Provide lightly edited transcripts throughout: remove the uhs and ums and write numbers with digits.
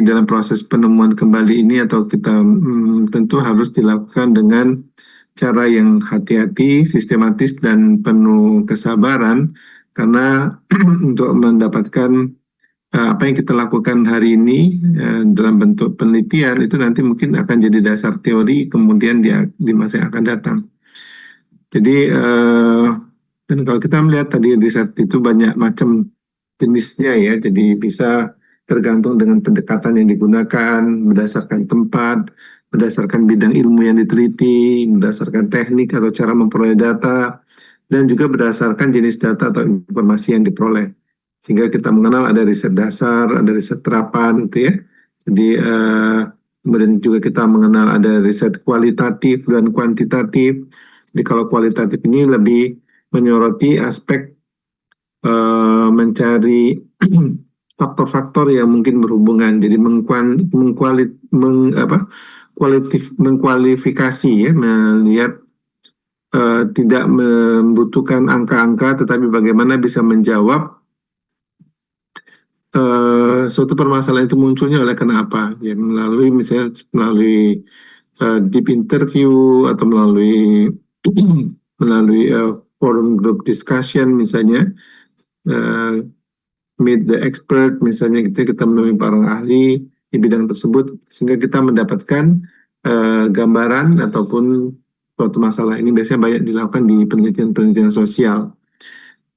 dalam proses penemuan kembali ini atau kita tentu harus dilakukan dengan cara yang hati-hati, sistematis, dan penuh kesabaran karena untuk mendapatkan apa yang kita lakukan hari ini dalam bentuk penelitian itu nanti mungkin akan jadi dasar teori kemudian di masa yang akan datang. Jadi dan kalau kita melihat tadi riset itu banyak macam jenisnya ya, jadi bisa tergantung dengan pendekatan yang digunakan, berdasarkan tempat, berdasarkan bidang ilmu yang diteliti, berdasarkan teknik atau cara memperoleh data, dan juga berdasarkan jenis data atau informasi yang diperoleh. Sehingga kita mengenal ada riset dasar, ada riset terapan gitu ya. Jadi kemudian juga kita mengenal ada riset kualitatif dan kuantitatif. Jadi kalau kualitatif ini lebih menyoroti aspek mencari faktor-faktor yang mungkin berhubungan, jadi mengkualifikasi ya, melihat tidak membutuhkan angka-angka, tetapi bagaimana bisa menjawab suatu permasalahan itu munculnya oleh kenapa, ya melalui misalnya melalui deep interview atau melalui forum group discussion misalnya. Meet the expert misalnya gitu, kita menemui para ahli di bidang tersebut sehingga kita mendapatkan gambaran ataupun suatu masalah. Ini biasanya banyak dilakukan di penelitian-penelitian sosial.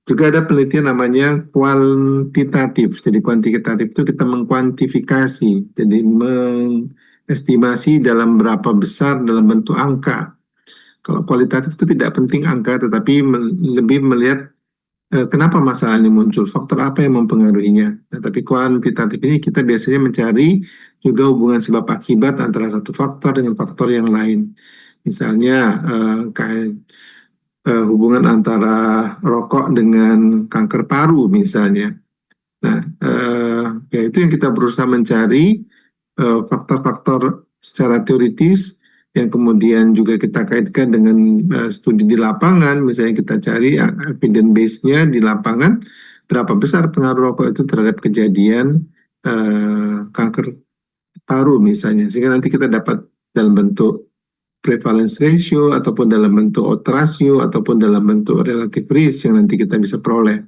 Juga ada penelitian namanya kuantitatif. Jadi kuantitatif itu kita mengkuantifikasi, jadi mengestimasi dalam berapa besar dalam bentuk angka. Kalau kualitatif itu tidak penting angka, tetapi lebih melihat kenapa masalah ini muncul, faktor apa yang mempengaruhinya. Nah, tapi kuantitatif ini kita biasanya mencari juga hubungan sebab akibat antara satu faktor dengan faktor yang lain. Misalnya hubungan antara rokok dengan kanker paru misalnya. Nah, ya itu yang kita berusaha mencari faktor-faktor secara teoritis yang kemudian juga kita kaitkan dengan studi di lapangan. Misalnya kita cari evidence base-nya di lapangan, berapa besar pengaruh rokok itu terhadap kejadian kanker paru misalnya, sehingga nanti kita dapat dalam bentuk prevalence ratio ataupun dalam bentuk odds ratio ataupun dalam bentuk relative risk yang nanti kita bisa peroleh.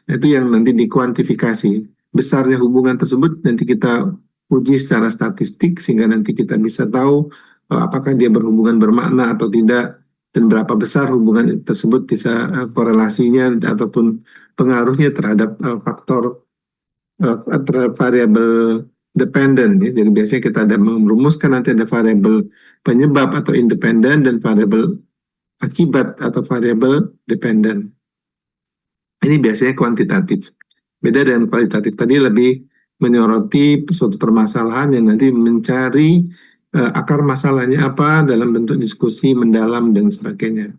Nah, itu yang nanti dikuantifikasi. Besarnya hubungan tersebut nanti kita uji secara statistik sehingga nanti kita bisa tahu apakah dia berhubungan bermakna atau tidak, dan berapa besar hubungan tersebut bisa korelasinya ataupun pengaruhnya terhadap faktor terhadap variabel dependent ya. Jadi biasanya kita ada merumuskan nanti ada variabel penyebab atau independen dan variabel akibat atau variabel dependent. Ini biasanya kuantitatif. Beda dengan kualitatif tadi, lebih menyoroti suatu permasalahan yang nanti mencari akar masalahnya apa dalam bentuk diskusi mendalam dan sebagainya.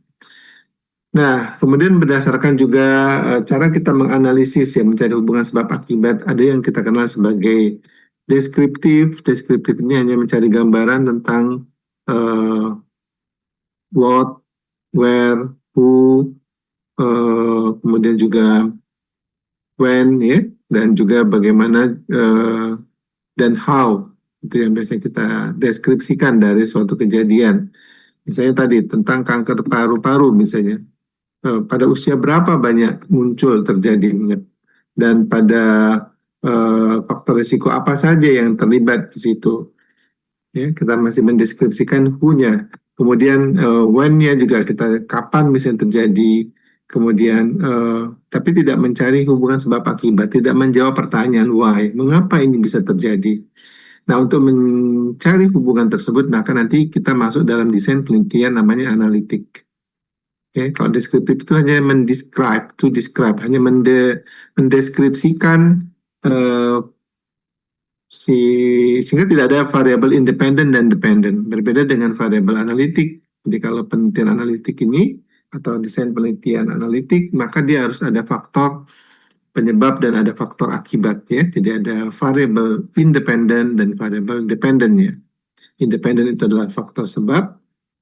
Nah, kemudian berdasarkan juga cara kita menganalisis ya, mencari hubungan sebab akibat, ada yang kita kenal sebagai deskriptif. Deskriptif ini hanya mencari gambaran tentang what, where, who, kemudian juga when ya, dan juga bagaimana dan how, itu yang biasanya kita deskripsikan dari suatu kejadian. Misalnya tadi tentang kanker paru-paru misalnya, pada usia berapa banyak muncul terjadinya, dan pada faktor risiko apa saja yang terlibat di situ. Ya, kita masih mendeskripsikan who-nya. Kemudian when-nya juga kita kapan misalnya terjadi. Kemudian tapi tidak mencari hubungan sebab akibat, tidak menjawab pertanyaan why, mengapa ini bisa terjadi. Nah, untuk mencari hubungan tersebut, maka nanti kita masuk dalam desain penelitian namanya analitik. Okay, kalau deskriptif itu hanya describe, hanya mendeskripsikan sehingga tidak ada variabel independen dan dependen. Berbeda dengan variabel analitik. Jadi kalau penelitian analitik ini atau desain penelitian analitik, maka dia harus ada faktor penyebab dan ada faktor akibat ya. Jadi ada variabel independen dan variabel dependen ya. Independen itu adalah faktor sebab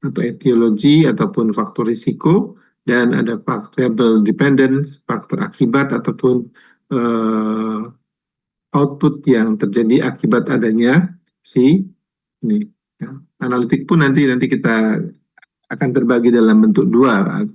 atau etiologi ataupun faktor risiko, dan ada variabel dependent, faktor akibat ataupun output yang terjadi akibat adanya si ini. Ya. Analitik pun nanti kita akan terbagi dalam bentuk dua.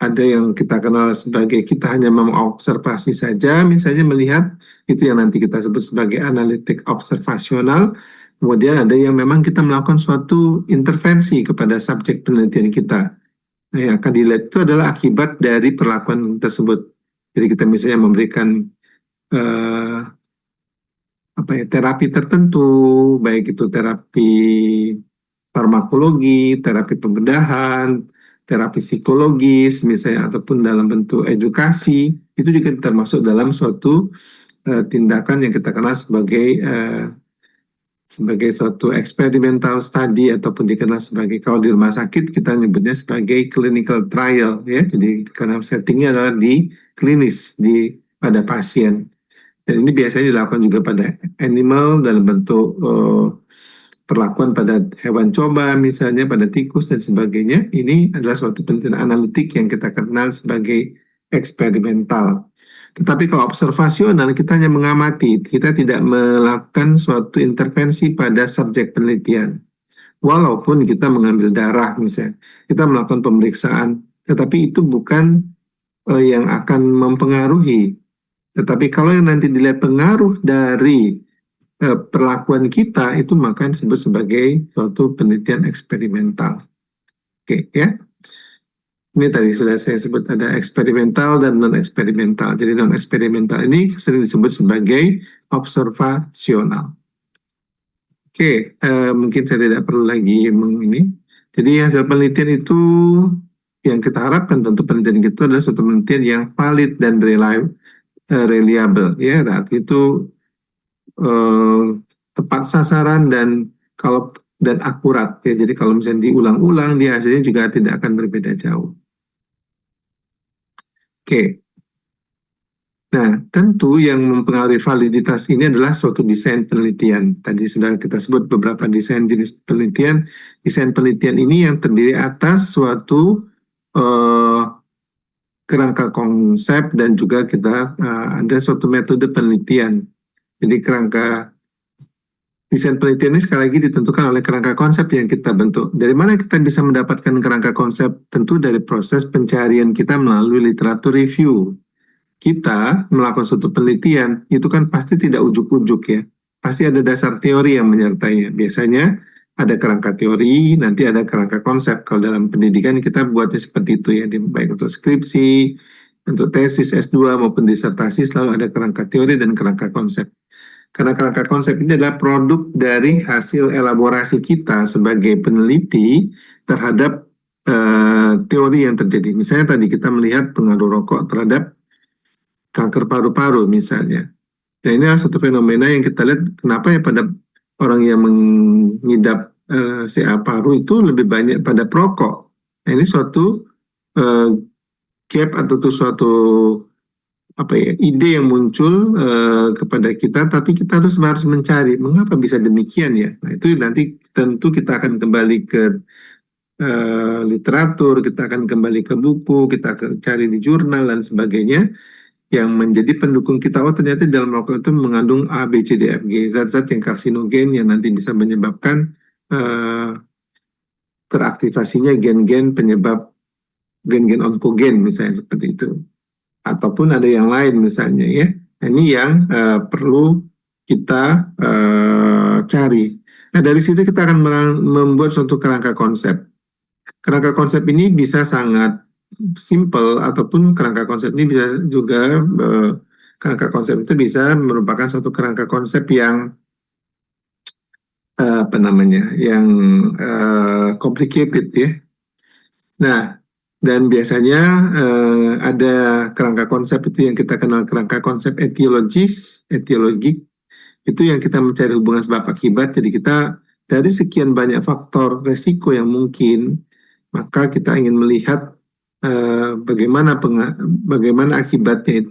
Ada yang kita kenal sebagai kita hanya mengobservasi saja, misalnya melihat, itu yang nanti kita sebut sebagai analitik observasional. Kemudian ada yang memang kita melakukan suatu intervensi kepada subjek penelitian kita. Nah, yang akan dilihat itu adalah akibat dari perlakuan tersebut. Jadi kita misalnya memberikan eh, terapi tertentu, baik itu terapi farmakologi, terapi pembedahan, terapi psikologis misalnya, ataupun dalam bentuk edukasi, itu juga termasuk dalam suatu tindakan yang kita kenal sebagai suatu experimental study, ataupun dikenal sebagai, kalau di rumah sakit kita nyebutnya sebagai clinical trial, ya. Jadi karena settingnya adalah di klinis, pada pasien. Dan ini biasanya dilakukan juga pada animal dalam bentuk perlakuan pada hewan coba, misalnya pada tikus dan sebagainya. Ini adalah suatu penelitian analitik yang kita kenal sebagai eksperimental. Tetapi kalau observasional, kita hanya mengamati, kita tidak melakukan suatu intervensi pada subjek penelitian. Walaupun kita mengambil darah misalnya, kita melakukan pemeriksaan, tetapi itu bukan yang akan mempengaruhi. Tetapi kalau yang nanti dilihat pengaruh dari perlakuan kita, itu maka disebut sebagai suatu penelitian eksperimental. Oke, ya. Ini tadi sudah saya sebut ada eksperimental dan non-eksperimental. Jadi non-eksperimental ini sering disebut sebagai observasional. Oke, mungkin saya tidak perlu lagi ini. Jadi hasil penelitian itu yang kita harapkan, tentu penelitian itu adalah suatu penelitian yang valid dan reliable. Ya, arti itu tepat sasaran dan akurat, ya. Jadi kalau misalnya diulang-ulang, dia hasilnya juga tidak akan berbeda jauh. Oke. Nah, tentu yang mempengaruhi validitas ini adalah suatu desain penelitian. Tadi sudah kita sebut beberapa desain jenis penelitian. Desain penelitian ini yang terdiri atas suatu kerangka konsep, dan juga kita ada suatu metode penelitian. Jadi kerangka desain penelitian ini sekali lagi ditentukan oleh kerangka konsep yang kita bentuk. Dari mana kita bisa mendapatkan kerangka konsep? Tentu dari proses pencarian kita melalui literatur review. Kita melakukan suatu penelitian, itu kan pasti tidak ujuk-ujuk, ya. Pasti ada dasar teori yang menyertainya. Biasanya ada kerangka teori, nanti ada kerangka konsep. Kalau dalam pendidikan kita buatnya seperti itu, ya. Baik untuk skripsi, untuk tesis S2 maupun disertasi, selalu ada kerangka teori dan kerangka konsep. Karena kerangka konsep ini adalah produk dari hasil elaborasi kita sebagai peneliti terhadap teori yang terjadi. Misalnya tadi kita melihat pengaruh rokok terhadap kanker paru-paru misalnya. Nah, ini adalah satu fenomena yang kita lihat, kenapa ya pada orang yang mengidap CA paru itu lebih banyak pada perokok. Nah, ini suatu gap atau suatu ide yang muncul kepada kita, tapi kita harus mencari mengapa bisa demikian, ya. Nah, itu nanti tentu kita akan kembali ke literatur, kita akan kembali ke buku, kita akan cari di jurnal dan sebagainya yang menjadi pendukung kita. Oh, ternyata dalam rokok itu mengandung A, B, C, D, F, G, zat-zat yang karsinogen yang nanti bisa menyebabkan teraktivasinya gen-gen penyebab, gen-gen onkogen misalnya seperti itu. Ataupun ada yang lain misalnya, ya. Ini yang perlu kita cari. Nah, dari situ kita akan membuat suatu kerangka konsep. Kerangka konsep ini bisa sangat simple, ataupun kerangka konsep ini bisa juga kerangka konsep itu bisa merupakan suatu kerangka konsep yang yang complicated, ya. Nah, dan biasanya ada kerangka konsep itu yang kita kenal kerangka konsep etiologik, itu yang kita mencari hubungan sebab akibat. Jadi kita dari sekian banyak faktor resiko yang mungkin, maka kita ingin melihat bagaimana akibatnya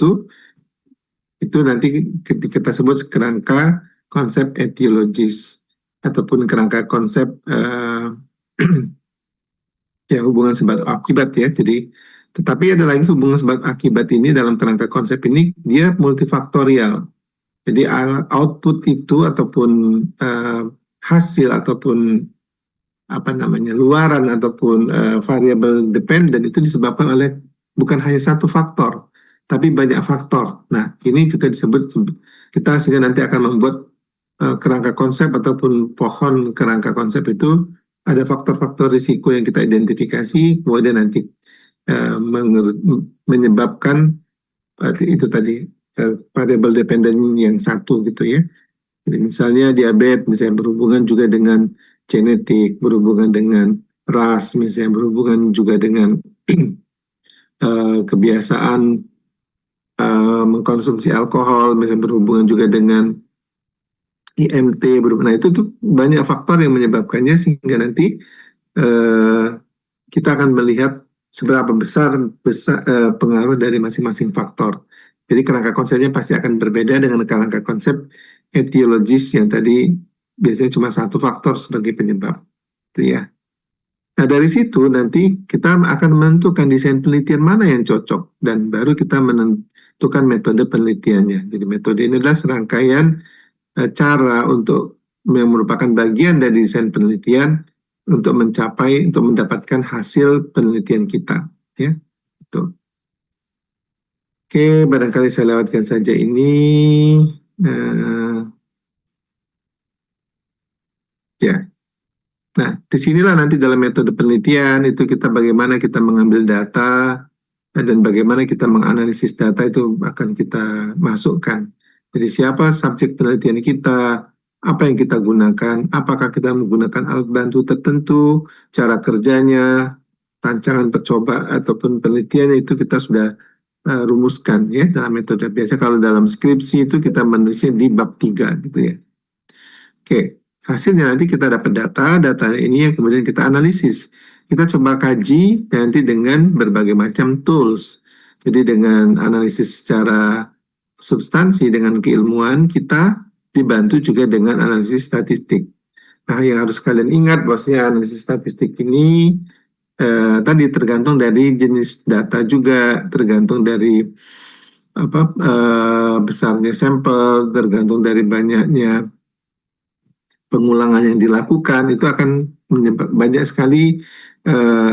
itu nanti kita sebut kerangka konsep etiologis, ataupun kerangka konsep ya hubungan sebab akibat, ya. Jadi tetapi ada lagi hubungan sebab akibat ini dalam kerangka konsep ini, dia multifaktorial. Jadi output itu ataupun hasil ataupun apa namanya luaran ataupun variabel dependent itu disebabkan oleh bukan hanya satu faktor, tapi banyak faktor. Nah, ini juga disebut kita sehingga nanti akan membuat kerangka konsep ataupun pohon kerangka konsep itu ada faktor-faktor risiko yang kita identifikasi, kemudian nanti menyebabkan itu tadi variabel dependent yang satu gitu ya. Jadi misalnya diabetes misalnya berhubungan juga dengan genetik, berhubungan dengan ras, misalnya berhubungan juga dengan kebiasaan mengkonsumsi alkohol, misalnya berhubungan juga dengan IMT, nah itu tuh banyak faktor yang menyebabkannya sehingga nanti eh, kita akan melihat seberapa besar pengaruh dari masing-masing faktor. Jadi kerangka konsepnya pasti akan berbeda dengan kerangka konsep etiologis yang tadi biasanya cuma satu faktor sebagai penyebab, itu ya. Nah dari situ nanti kita akan menentukan desain penelitian mana yang cocok dan baru kita menentukan metode penelitiannya. Jadi metode ini adalah serangkaian cara untuk yang merupakan bagian dari desain penelitian untuk mendapatkan hasil penelitian kita, ya. Betul. Oke, barangkali saya lewatkan saja ini. Ya, nah disinilah nanti dalam metode penelitian itu kita bagaimana kita mengambil data dan bagaimana kita menganalisis data itu akan kita masukkan. Jadi siapa subjek penelitian kita, apa yang kita gunakan, apakah kita menggunakan alat bantu tertentu, cara kerjanya, rancangan percoba ataupun penelitiannya itu kita sudah rumuskan ya dalam metode. Biasa kalau dalam skripsi itu kita menulisnya di bab 3 gitu ya. Oke, hasilnya nanti kita dapat data ini yang kemudian kita analisis. Kita coba kaji nanti dengan berbagai macam tools. Jadi dengan analisis secara substansi, dengan keilmuan, kita dibantu juga dengan analisis statistik. Nah, yang harus kalian ingat bahwasanya analisis statistik ini tadi tergantung dari jenis data juga, tergantung dari apa besarnya sampel, tergantung dari banyaknya pengulangan yang dilakukan itu akan banyak sekali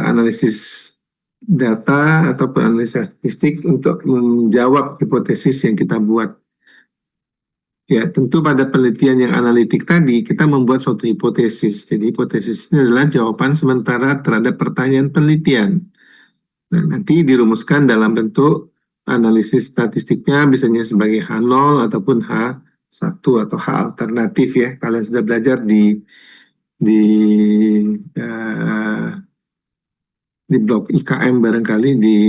analisis data ataupun analisis statistik untuk menjawab hipotesis yang kita buat. Ya, tentu pada penelitian yang analitik tadi kita membuat suatu hipotesis. Jadi hipotesis ini adalah jawaban sementara terhadap pertanyaan penelitian. Nah, nanti dirumuskan dalam bentuk analisis statistiknya misalnya sebagai H0 ataupun H1 atau H alternatif ya. Kalian sudah belajar di uh, di blok IKM barangkali di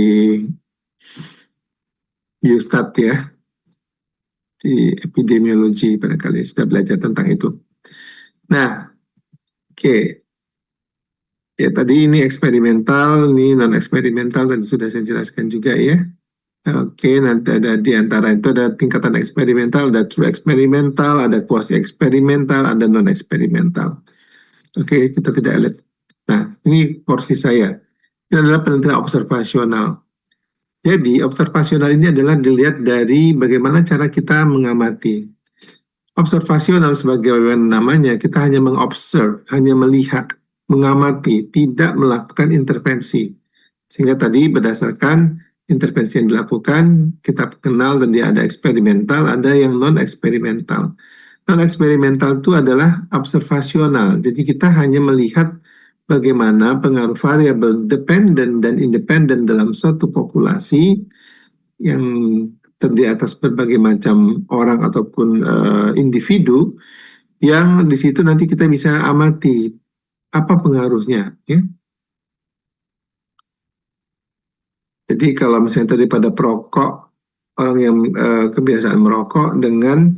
Biostat ya, di epidemiologi barangkali sudah belajar tentang itu. Nah, oke. Ya tadi ini eksperimental, ini non eksperimental tadi sudah saya jelaskan juga ya. Oke, nanti ada di antara itu ada tingkatan eksperimental, ada true eksperimental, ada quasi eksperimental, ada non eksperimental. Oke, kita tidak lihat. Nah, ini porsi saya. Ini adalah penelitian observasional. Jadi, observasional ini adalah dilihat dari bagaimana cara kita mengamati. Observasional sebagai namanya, kita hanya mengobserve, hanya melihat, mengamati, tidak melakukan intervensi. Sehingga tadi berdasarkan intervensi yang dilakukan, kita kenal tadi ada eksperimental, ada yang non-eksperimental. Non-eksperimental itu adalah observasional, jadi kita hanya melihat bagaimana pengaruh variabel dependent dan independent dalam suatu populasi yang terdiri atas berbagai macam orang ataupun individu, yang di situ nanti kita bisa amati apa pengaruhnya ya. Jadi kalau misalnya tadi pada perokok, orang yang kebiasaan merokok dengan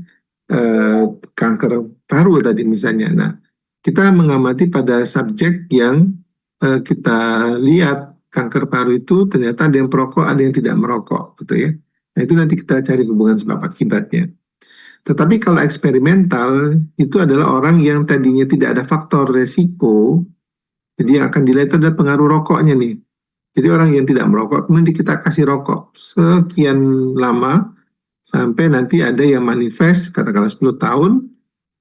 kanker paru tadi misalnya. Nah, kita mengamati pada subjek yang kita lihat kanker paru itu ternyata ada yang perokok, ada yang tidak merokok, gitu ya. Nah, itu nanti kita cari hubungan sebab akibatnya. Tetapi kalau eksperimental, itu adalah orang yang tadinya tidak ada faktor resiko, jadi yang akan dilihat itu adalah pengaruh rokoknya nih. Jadi orang yang tidak merokok, kemudian kita kasih rokok sekian lama, sampai nanti ada yang manifest katakanlah 10 tahun,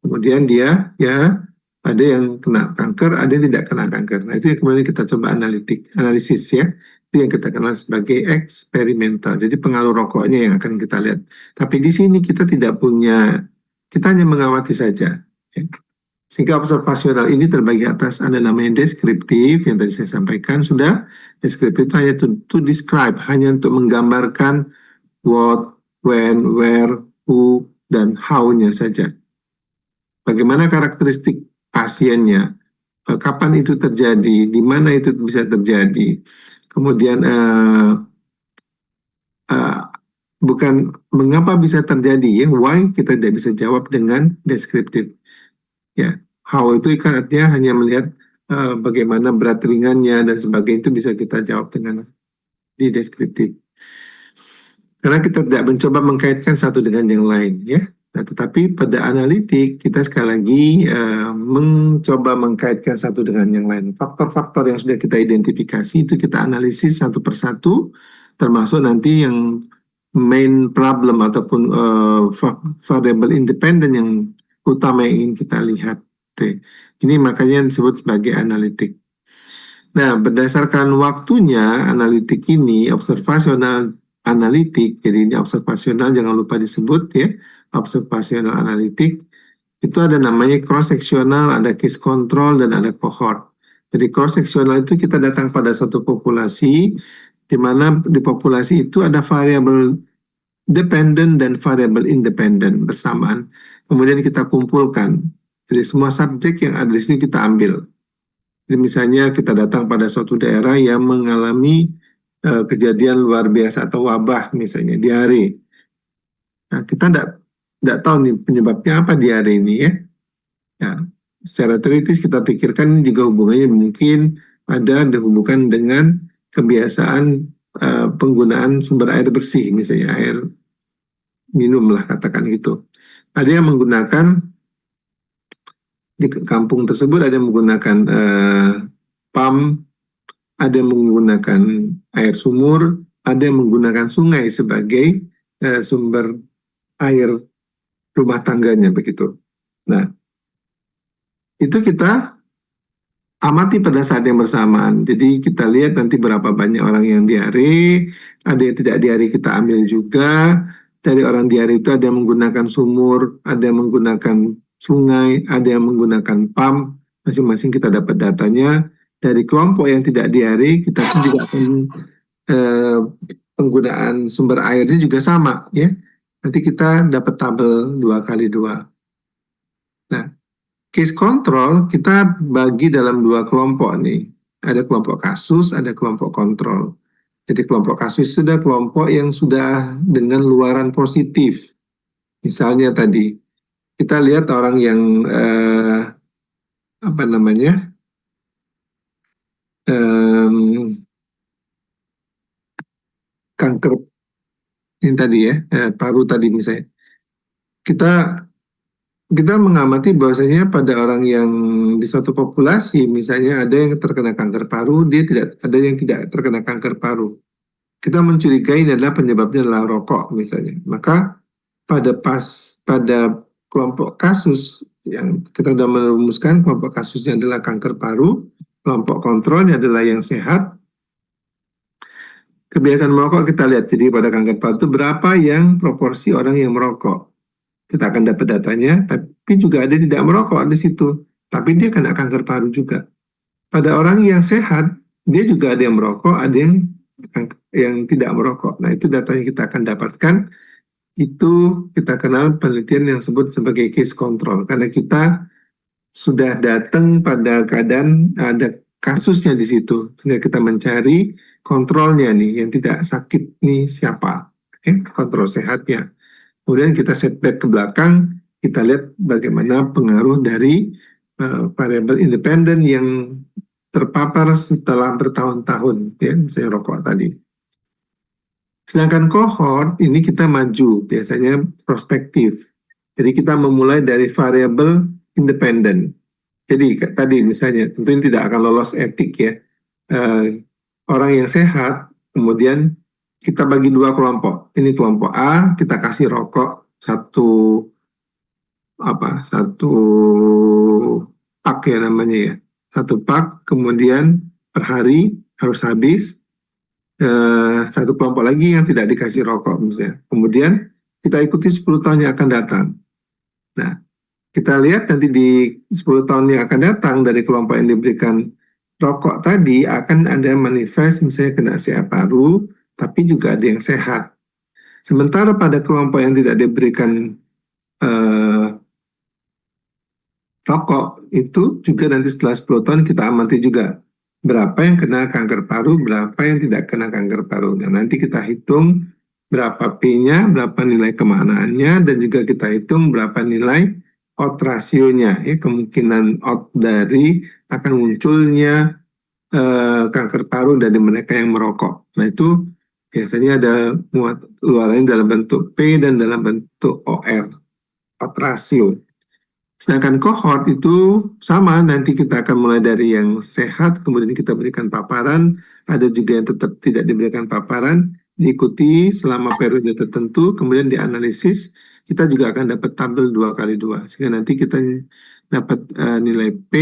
kemudian dia ya ada yang kena kanker, ada yang tidak kena kanker. Nah, itu yang kemudian kita coba analisis ya. Itu yang kita kenal sebagai eksperimental. Jadi pengaruh rokoknya yang akan kita lihat. Tapi di sini kita tidak punya, kita hanya mengamati saja. Ya. Sehingga observasional ini terbagi atas ada namanya deskriptif yang tadi saya sampaikan sudah. Deskriptif itu hanya to describe, hanya untuk menggambarkan what, when, where, who, dan how-nya saja. Bagaimana karakteristik pasiennya, kapan itu terjadi, di mana itu bisa terjadi. Kemudian bukan mengapa bisa terjadi ya, why kita tidak bisa jawab dengan deskriptif. Ya, how itu artinya hanya melihat bagaimana berat ringannya dan sebagainya itu bisa kita jawab dengan di deskriptif. Karena kita tidak mencoba mengkaitkan satu dengan yang lain, ya. Nah, tetapi pada analitik kita sekali lagi mencoba mengkaitkan satu dengan yang lain. Faktor-faktor yang sudah kita identifikasi itu kita analisis satu persatu, termasuk nanti yang main problem ataupun variable independen yang utama yang ingin kita lihat. Ini makanya disebut sebagai analitik. Nah, berdasarkan waktunya analitik ini observasional analitik, jadi ini observasional jangan lupa disebut ya, observasional analitik itu ada namanya cross sectional, ada case control dan ada cohort. Jadi cross sectional itu kita datang pada satu populasi di mana di populasi itu ada variabel dependent dan variabel independent bersamaan. Kemudian kita kumpulkan. Jadi semua subjek yang ada di sini kita ambil. Jadi misalnya kita datang pada suatu daerah yang mengalami kejadian luar biasa atau wabah misalnya diare. Nah, kita tidak tahu nih penyebabnya apa diare ini ya. Ya, secara teoritis kita pikirkan juga hubungannya mungkin ada hubungan dengan kebiasaan penggunaan sumber air bersih misalnya air minum lah katakan gitu. Ada yang menggunakan di kampung tersebut ada yang menggunakan pump, ada yang menggunakan air sumur, ada yang menggunakan sungai sebagai sumber air rumah tangganya begitu. Nah, itu kita amati pada saat yang bersamaan. Jadi kita lihat nanti berapa banyak orang yang diare, ada yang tidak diare kita ambil juga. Dari orang diare itu ada yang menggunakan sumur, ada yang menggunakan sungai, ada yang menggunakan pump. Masing-masing kita dapat datanya. Dari kelompok yang tidak diare, kita pun juga akan penggunaan sumber airnya juga sama, ya. Nanti kita dapat tabel 2x2. Nah, case control kita bagi dalam dua kelompok nih. Ada kelompok kasus, ada kelompok kontrol. Jadi kelompok kasus sudah kelompok yang sudah dengan luaran positif. Misalnya tadi kita lihat orang yang apa namanya kanker ini tadi ya paru tadi misalnya. Kita mengamati bahwasanya pada orang yang di suatu populasi misalnya ada yang terkena kanker paru, dia tidak ada yang tidak terkena kanker paru. Kita mencurigai ini adalah penyebabnya adalah rokok misalnya. Maka pada kelompok kasus yang kita sudah merumuskan kelompok kasusnya adalah kanker paru, kelompok kontrolnya adalah yang sehat. Kebiasaan merokok kita lihat, jadi pada kanker paru itu berapa yang proporsi orang yang merokok. Kita akan dapat datanya, tapi juga ada yang tidak merokok di situ. Tapi dia kena kanker paru juga. Pada orang yang sehat, dia juga ada yang merokok, ada yang tidak merokok. Nah, itu datanya kita akan dapatkan. Itu kita kenal penelitian yang disebut sebagai case control. Karena kita sudah datang pada keadaan ada kasusnya di situ. Sehingga kita mencari kontrolnya nih, yang tidak sakit nih siapa. Kontrol sehatnya. Kemudian kita setback ke belakang, kita lihat bagaimana pengaruh dari variabel independen yang terpapar setelah bertahun-tahun, ya, misalnya rokok tadi. Sedangkan kohort ini kita maju, biasanya prospektif. Jadi kita memulai dari variabel independen. Jadi tadi misalnya, tentu ini tidak akan lolos etik ya. Orang yang sehat, kemudian kita bagi dua kelompok. ini kelompok A, kita kasih rokok satu pak ya namanya ya, satu pak, kemudian per hari harus habis. Satu kelompok lagi yang tidak dikasih rokok misalnya. Kemudian kita ikuti 10 tahun yang akan datang. Nah, kita lihat nanti di 10 tahun yang akan datang dari kelompok yang diberikan rokok tadi akan ada manifest misalnya kena CA paru, tapi juga ada yang sehat. Sementara pada kelompok yang tidak diberikan eh, rokok itu juga nanti setelah 10 tahun kita amati juga berapa yang kena kanker paru, berapa yang tidak kena kanker paru. Nah, nanti kita hitung berapa P-nya, berapa nilai kemanaannya, dan juga kita hitung berapa nilai odds rasionya, ya, kemungkinan odds dari akan munculnya kanker paru dari mereka yang merokok. Nah, itu biasanya ada muat luarannya dalam bentuk P dan dalam bentuk OR, odds rasio. Sedangkan kohort itu sama, nanti kita akan mulai dari yang sehat, kemudian kita berikan paparan, ada juga yang tetap tidak diberikan paparan, diikuti selama periode tertentu, kemudian dianalisis, kita juga akan dapat tabel 2x2, sehingga nanti kita dapat nilai P,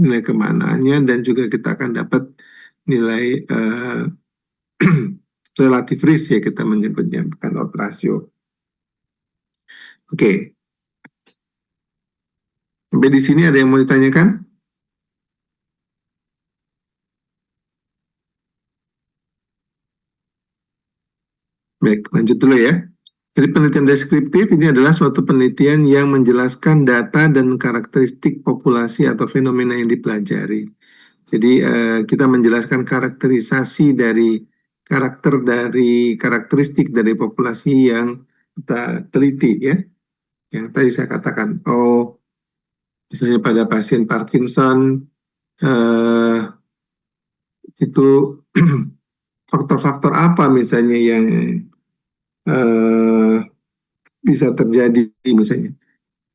nilai kemanaannya, dan juga kita akan dapat nilai relative risk ya kita menyebutnya, bukan odds ratio. Oke. Sampai di sini ada yang mau ditanyakan? Baik, lanjut dulu ya. Jadi penelitian deskriptif ini adalah suatu penelitian yang menjelaskan data dan karakteristik populasi atau fenomena yang dipelajari. Jadi kita menjelaskan karakterisasi dari karakteristik dari populasi yang kita teliti ya. Yang tadi saya katakan, misalnya pada pasien Parkinson itu faktor-faktor apa misalnya yang bisa terjadi, misalnya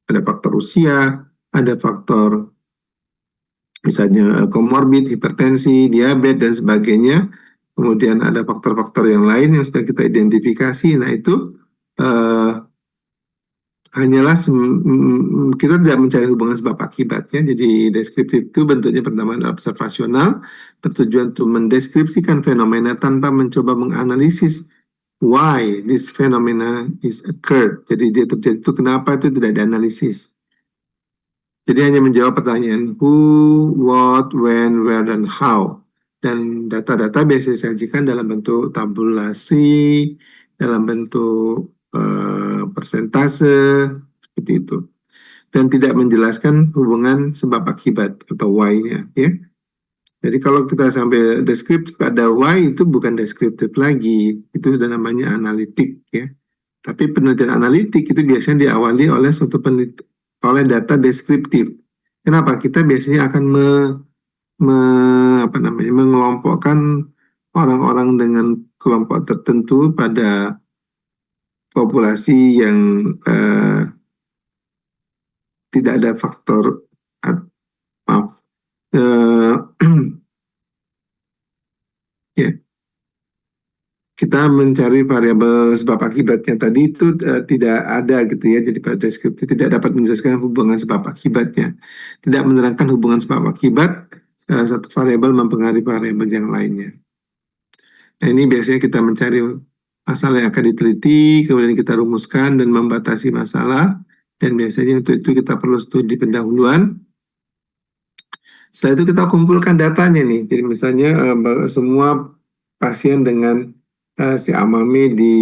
ada faktor usia, ada faktor misalnya komorbid, hipertensi, diabetes dan sebagainya. Kemudian ada faktor-faktor yang lain yang sudah kita identifikasi. Nah, itu hanyalah kita tidak mencari hubungan sebab akibatnya. Jadi deskriptif itu bentuknya pertama adalah observasional, bertujuan untuk mendeskripsikan fenomena tanpa mencoba menganalisis why this phenomena is occurred. Jadi dia terjadi itu kenapa, itu tidak dianalisis. Jadi hanya menjawab pertanyaan who, what, when, where, dan how. Dan data-data biasanya disajikan dalam bentuk tabulasi, dalam bentuk persentase, seperti itu. Dan tidak menjelaskan hubungan sebab akibat atau why-nya, ya. Jadi kalau kita sampai deskriptif pada why, itu bukan deskriptif lagi, itu sudah namanya analitik, ya. Tapi penelitian analitik itu biasanya diawali oleh oleh data deskriptif. Kenapa? Kita biasanya akan mengelompokkan orang-orang dengan kelompok tertentu pada populasi yang tidak ada faktor maaf ya, kita mencari variabel sebab akibatnya tadi itu tidak ada gitu ya. Jadi pada deskriptif tidak dapat menjelaskan hubungan sebab akibatnya, tidak menerangkan hubungan sebab akibat satu variabel mempengaruhi variabel yang lainnya. Nah, ini biasanya kita mencari masalah yang akan diteliti, kemudian kita rumuskan dan membatasi masalah, dan biasanya untuk itu kita perlu studi pendahuluan. Setelah itu kita kumpulkan datanya nih. Jadi misalnya semua pasien dengan si Amami di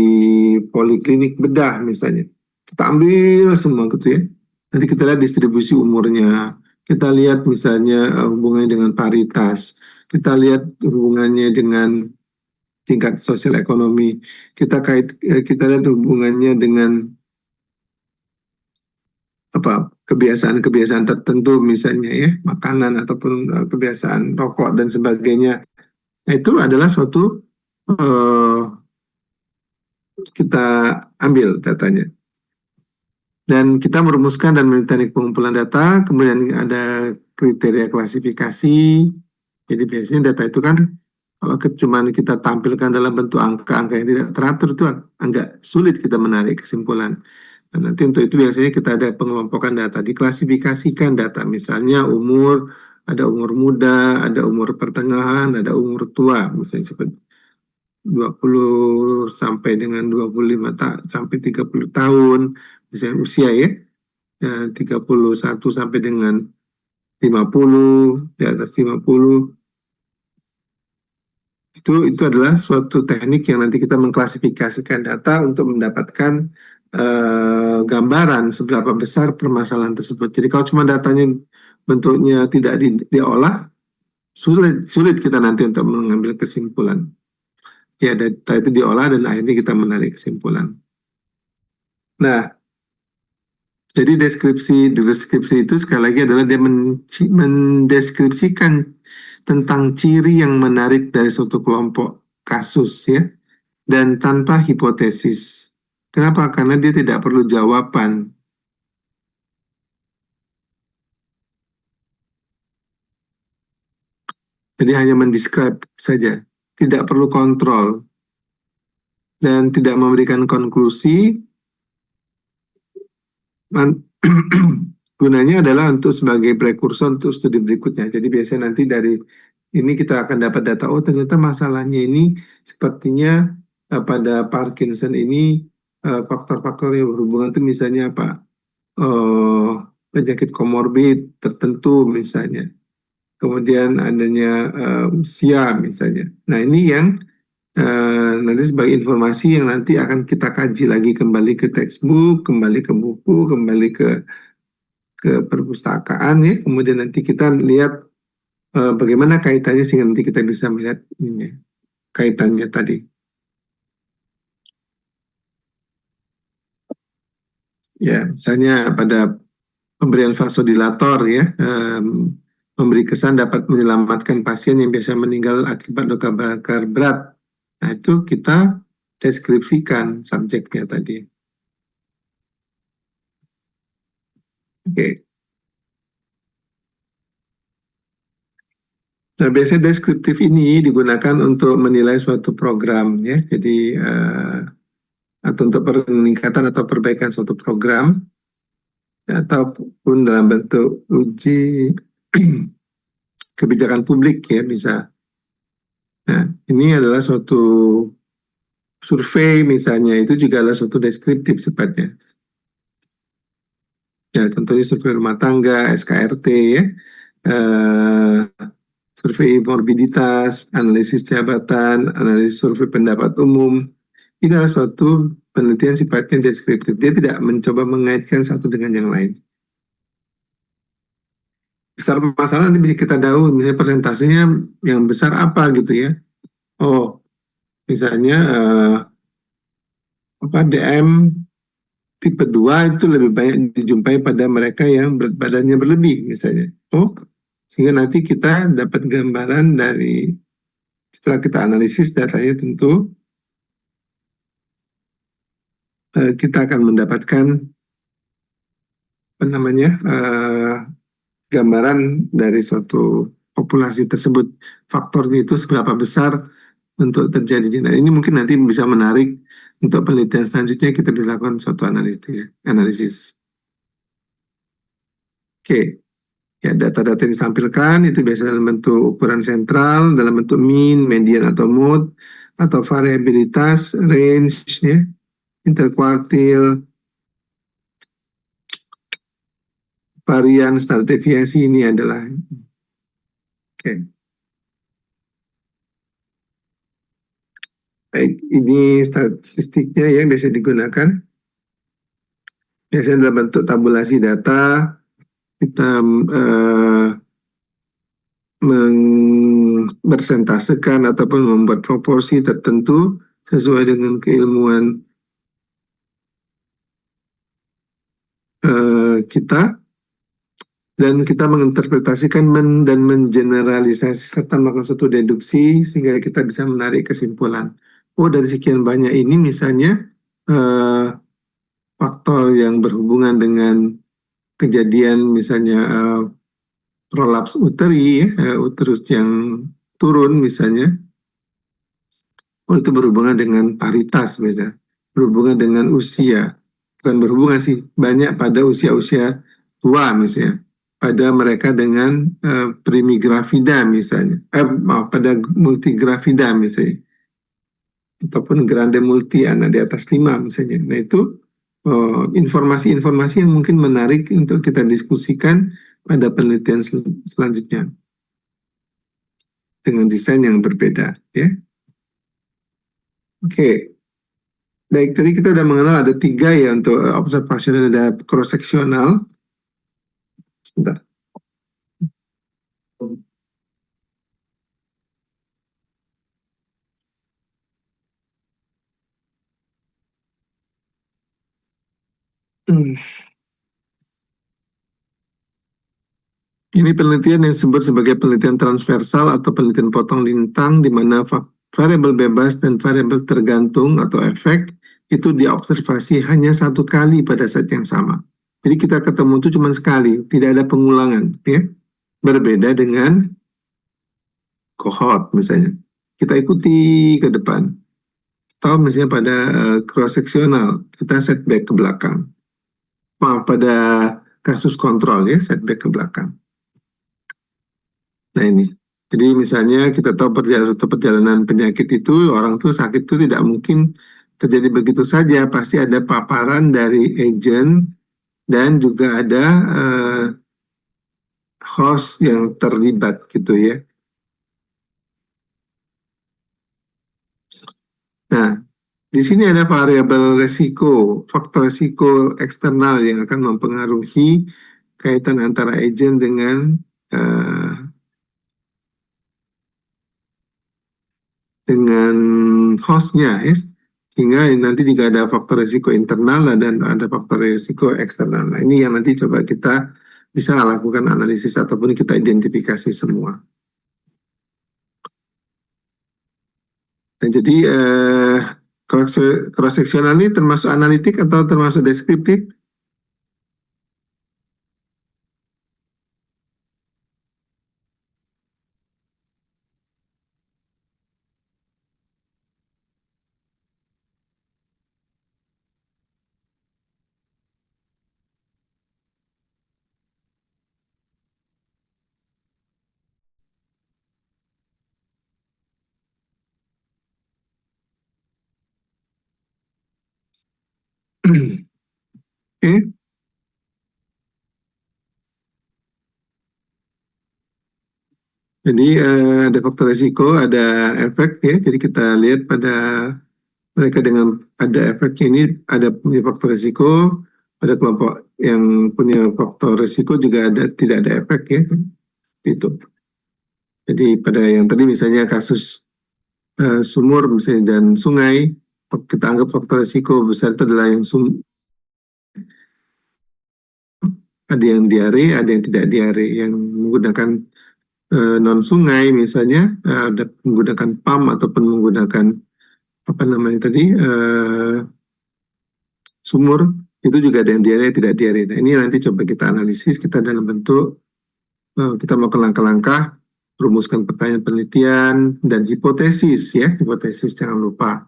poliklinik bedah misalnya, kita ambil semua gitu ya. Nanti kita lihat distribusi umurnya, kita lihat misalnya hubungannya dengan paritas, kita lihat hubungannya dengan tingkat sosial ekonomi, kita lihat hubungannya dengan kebiasaan-kebiasaan tertentu misalnya ya, makanan ataupun kebiasaan rokok dan sebagainya. Nah, itu adalah suatu kita ambil datanya dan kita merumuskan dan teknik pengumpulan data, kemudian ada kriteria klasifikasi. Jadi biasanya data itu kan Kalau cuma kita tampilkan dalam bentuk angka-angka yang tidak teratur itu agak sulit kita menarik kesimpulan. Dan nanti untuk itu biasanya kita ada pengelompokan data, diklasifikasikan data, misalnya umur, ada umur muda, ada umur pertengahan, ada umur tua, misalnya seperti 20 sampai dengan 25 sampai 30 tahun, misalnya usia ya, 31 sampai dengan 50, di atas 50. Itu adalah suatu teknik yang nanti kita mengklasifikasikan data untuk mendapatkan gambaran seberapa besar permasalahan tersebut. Jadi kalau cuma datanya bentuknya tidak diolah, sulit kita nanti untuk mengambil kesimpulan. Ya, data itu diolah dan akhirnya kita menarik kesimpulan. Nah, jadi deskripsi itu sekali lagi adalah dia mendeskripsikan tentang ciri yang menarik dari suatu kelompok kasus ya, dan tanpa hipotesis. Kenapa? Karena dia tidak perlu jawaban. Jadi hanya mendescribe saja, tidak perlu kontrol dan tidak memberikan konklusi. Gunanya adalah untuk sebagai prekursor untuk studi berikutnya. Jadi biasanya nanti dari ini kita akan dapat data, oh ternyata masalahnya ini sepertinya pada Parkinson ini faktor-faktor yang berhubungan itu misalnya apa? Penyakit komorbid tertentu misalnya. Kemudian adanya usia misalnya. Nah ini yang nanti sebagai informasi yang nanti akan kita kaji lagi, kembali ke textbook, kembali ke buku, kembali ke perpustakaan ya. Kemudian nanti kita lihat bagaimana kaitannya sehingga nanti kita bisa melihat ini, kaitannya tadi. Ya, misalnya pada pemberian vasodilator ya, memberi kesan dapat menyelamatkan pasien yang biasa meninggal akibat luka bakar berat. Nah, itu kita deskripsikan subjeknya tadi. Oke. Nah, biasanya deskriptif ini digunakan untuk menilai suatu program ya. Jadi atau untuk peningkatan atau perbaikan suatu program ataupun dalam bentuk uji kebijakan publik ya bisa. Nah, ini adalah suatu survei misalnya, itu juga adalah suatu deskriptif sifatnya. Ya, tentunya survei rumah tangga, SKRT ya, survei morbiditas, analisis jabatan, analisis survei pendapat umum. Ini adalah suatu penelitian sifatnya deskriptif. Dia tidak mencoba mengaitkan satu dengan yang lain. Besar masalah nanti bisa kita tahu, misalnya persentasenya yang besar apa gitu ya. Oh, misalnya DM tipe 2 itu lebih banyak dijumpai pada mereka yang berat badannya berlebih misalnya. Oh, sehingga nanti kita dapat gambaran dari setelah kita analisis datanya tentu kita akan mendapatkan apa namanya gambaran dari suatu populasi tersebut, faktornya itu seberapa besar untuk terjadi. Nah, ini mungkin nanti bisa menarik untuk penelitian selanjutnya, kita bisa lakukan suatu analisis. Oke. Ya, data-data yang ditampilkan itu biasanya dalam bentuk ukuran sentral, dalam bentuk mean, median atau mode, atau variabilitas, range, ya, interkuartil, varian, standar deviasi ini adalah. Oke. Baik, ini statistiknya yang biasa digunakan. Biasanya dalam bentuk tabulasi data, kita mempersentasekan ataupun membuat proporsi tertentu sesuai dengan keilmuan kita, dan kita menginterpretasikan dan mengeneralisasi serta melakukan suatu deduksi sehingga kita bisa menarik kesimpulan. Oh, dari sekian banyak ini misalnya faktor yang berhubungan dengan kejadian misalnya prolaps uteri, uterus yang turun misalnya, Oh, itu berhubungan dengan paritas misalnya, berhubungan dengan usia, bukan berhubungan sih, banyak pada usia-usia tua misalnya, pada mereka dengan primigravida misalnya, maaf, pada multigravida misalnya, ataupun grande multi anak di atas 5 misalnya. Nah itu informasi-informasi yang mungkin menarik untuk kita diskusikan pada penelitian selanjutnya dengan desain yang berbeda, ya. Oke. Baik, tadi kita sudah mengenal ada 3 ya untuk observasional, ada cross seksional. Sebentar. Hmm. Ini penelitian yang disebut sebagai penelitian transversal atau penelitian potong lintang, di mana variabel bebas dan variabel tergantung atau efek itu diobservasi hanya 1 kali pada saat yang sama. Jadi kita ketemu itu cuma sekali, tidak ada pengulangan, ya. Berbeda dengan cohort misalnya. Kita ikuti ke depan. Atau misalnya pada cross seksional, kita setback ke belakang. Maaf, pada kasus kontrol ya, setback ke belakang. Nah ini, jadi misalnya kita tahu perjalanan penyakit itu, orang tuh sakit itu tidak mungkin terjadi begitu saja, pasti ada paparan dari agent dan juga ada host yang terlibat gitu ya. Nah, di sini ada variabel resiko, faktor resiko eksternal yang akan mempengaruhi kaitan antara agent dengan dengan hostnya, ya. Sehingga nanti juga ada faktor risiko internal dan ada faktor risiko eksternal. Nah, ini yang nanti coba kita bisa lakukan analisis ataupun kita identifikasi semua. Nah, jadi cross sectional ini termasuk analitik atau termasuk deskriptif? Oke. Jadi ada faktor risiko, ada efek ya. Jadi kita lihat pada mereka dengan ada efeknya ini, ada punya faktor risiko, pada kelompok yang punya faktor risiko juga ada tidak ada efek ya. Itu. Jadi pada yang tadi misalnya kasus sumur misalnya dan sungai, kita anggap faktor risiko besar itu adalah yang ada yang diare, ada yang tidak diare, yang menggunakan non sungai misalnya, ada menggunakan pump ataupun menggunakan apa namanya tadi sumur, itu juga ada yang diare tidak diare. Nah ini nanti coba kita analisis, kita dalam bentuk kita melakukan langkah-langkah, rumuskan pertanyaan penelitian dan hipotesis ya, hipotesis jangan lupa,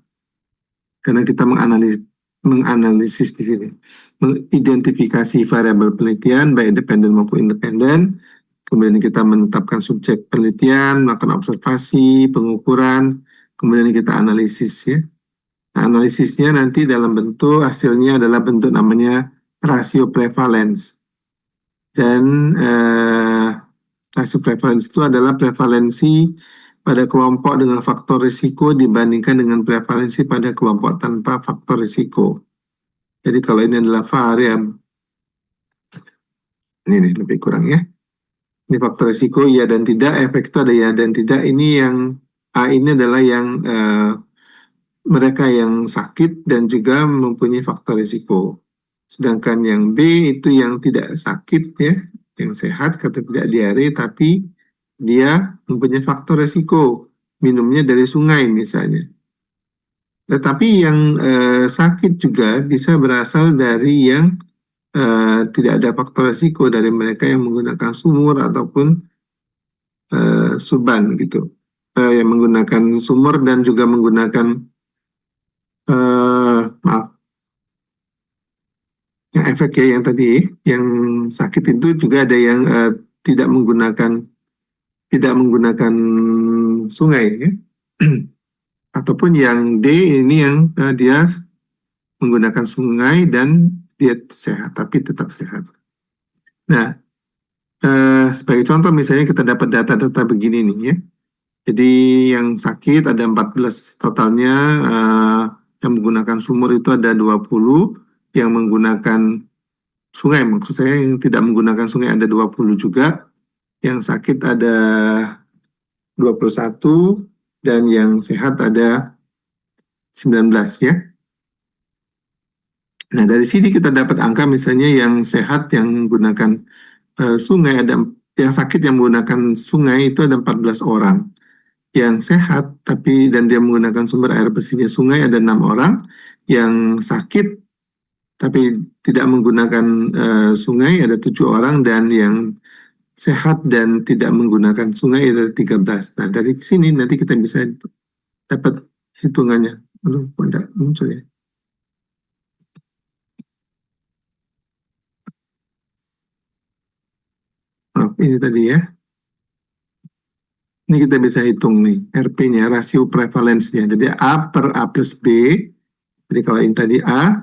karena kita menganalisis di sini, mengidentifikasi variabel penelitian baik independen maupun independen. Kemudian kita menetapkan subjek penelitian, melakukan observasi, pengukuran, kemudian kita analisis ya. Nah, analisisnya nanti dalam bentuk hasilnya adalah bentuk namanya rasio prevalence. Dan rasio prevalence itu adalah prevalensi pada kelompok dengan faktor risiko dibandingkan dengan prevalensi pada kelompok tanpa faktor risiko. Jadi kalau ini adalah variabel, ini nih, lebih kurang ya. Ini faktor risiko iya dan tidak, efek itu ada ya dan tidak. Ini yang A ini adalah yang mereka yang sakit dan juga mempunyai faktor risiko. Sedangkan yang B itu yang tidak sakit ya, yang sehat kata tidak diare tapi dia mempunyai faktor risiko, minumnya dari sungai misalnya. Tetapi yang sakit juga bisa berasal dari yang tidak ada faktor risiko, dari mereka yang menggunakan sumur ataupun suban gitu. yang menggunakan sumur dan juga menggunakan maaf, yang efek ya yang tadi yang sakit itu juga ada yang tidak menggunakan sungai ya. Ataupun yang D ini yang dia menggunakan sungai dan dia sehat tapi tetap sehat. Nah, sebagai contoh misalnya kita dapat data-data begini nih ya. Jadi yang sakit ada 14 totalnya, yang menggunakan sumur itu ada 20, yang menggunakan sungai, maksud saya yang tidak menggunakan sungai ada 20 juga, yang sakit ada 21, dan yang sehat ada 19 ya. Nah dari sini kita dapat angka misalnya yang sehat yang menggunakan sungai ada, yang sakit yang menggunakan sungai itu ada 14 orang. Yang sehat tapi dan dia menggunakan sumber air bersihnya sungai ada 6 orang, yang sakit tapi tidak menggunakan sungai ada 7 orang, dan yang sehat dan tidak menggunakan sungai ada 13. Nah dari sini nanti kita bisa dapat hitungannya. Aduh, kok tidak muncul ya? Maaf, ini tadi ya. Ini kita bisa hitung nih, RP-nya, rasio prevalence-nya. Jadi A per A plus B. Jadi kalau ini tadi A,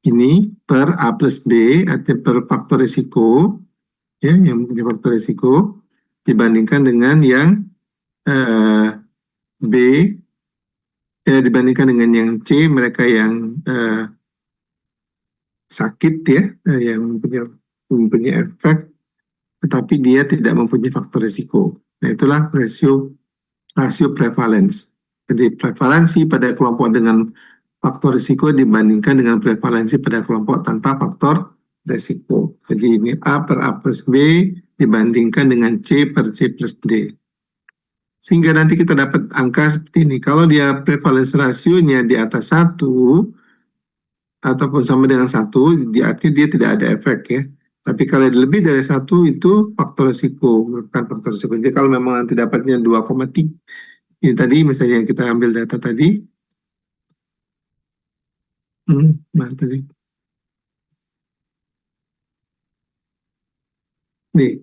ini per A plus B, artinya per faktor risiko, ya, yang punya faktor risiko, dibandingkan dengan yang B, dibandingkan dengan yang C, mereka yang sakit ya, yang mempunyai efek, tetapi dia tidak mempunyai faktor risiko. Nah itulah rasio prevalence. Jadi prevalensi pada kelompok dengan faktor risiko dibandingkan dengan prevalensi pada kelompok tanpa faktor risiko. Jadi ini A per A plus B dibandingkan dengan C per C plus D. Sehingga nanti kita dapat angka seperti ini. Kalau dia prevalence rasionya di atas 1, ataupun sama dengan 1, artinya dia tidak ada efek ya. Tapi kalau lebih dari 1 itu faktor risiko, bukan faktor risiko. Jadi kalau memang nanti dapatnya 2,3, ini tadi misalnya kita ambil data tadi, mana tadi? Nih,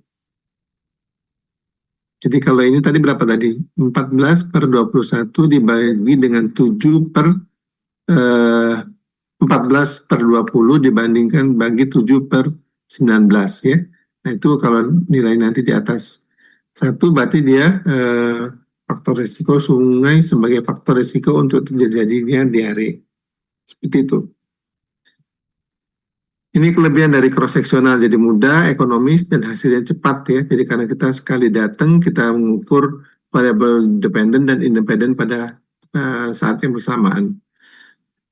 jadi kalau ini tadi berapa tadi? 14 per 21 dibagi dengan 7 per 14 per 20 dibandingkan bagi 7 per 19 ya. Nah itu kalau nilai nanti di atas 1 berarti dia faktor risiko sungai sebagai faktor risiko untuk terjadinya diare. Seperti itu. Ini kelebihan dari cross seksional, jadi mudah, ekonomis, dan hasilnya cepat ya. Jadi karena kita sekali datang, kita mengukur variabel dependen dan independen pada saat yang bersamaan.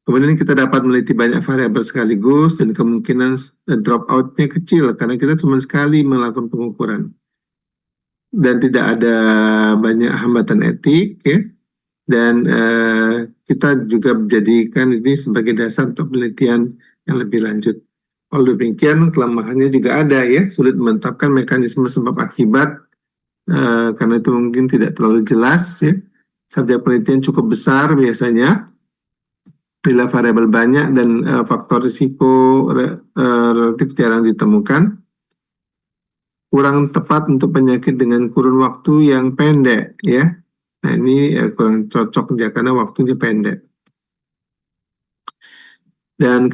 Kemudian kita dapat meneliti banyak variabel sekaligus dan kemungkinan drop out-nya kecil karena kita cuma sekali melakukan pengukuran. Dan tidak ada banyak hambatan etik ya. Dan kita juga menjadikan ini sebagai dasar untuk penelitian yang lebih lanjut. Kalau demikian kelemahannya juga ada ya, sulit menetapkan mekanisme sebab akibat karena itu mungkin tidak terlalu jelas ya. Subjek penelitian cukup besar biasanya, bila variabel banyak dan faktor risiko relatif jarang ditemukan, kurang tepat untuk penyakit dengan kurun waktu yang pendek ya. Nah ini kurang cocok ya karena waktunya pendek. Dan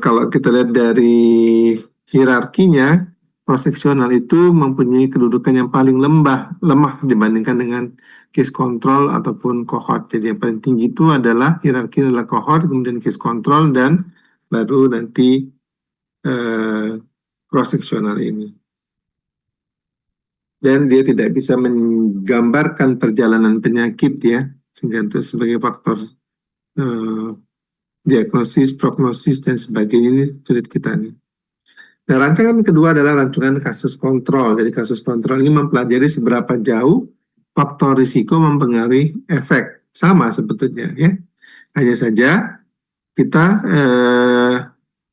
kalau kita lihat dari hierarkinya, cross-seksional itu mempunyai kedudukan yang paling lemah dibandingkan dengan case control ataupun cohort. Jadi yang paling tinggi itu adalah hierarki adalah cohort, kemudian case control, dan baru nanti cross-seksional ini. Dan dia tidak bisa menggambarkan perjalanan penyakit ya, sehingga itu sebagai faktor diagnosis, prognosis, dan sebagainya ini sulit kita nih. Nah, rancangan kedua adalah rancangan kasus kontrol. Jadi kasus kontrol ini mempelajari seberapa jauh faktor risiko mempengaruhi efek. Sama sebetulnya ya. Hanya saja kita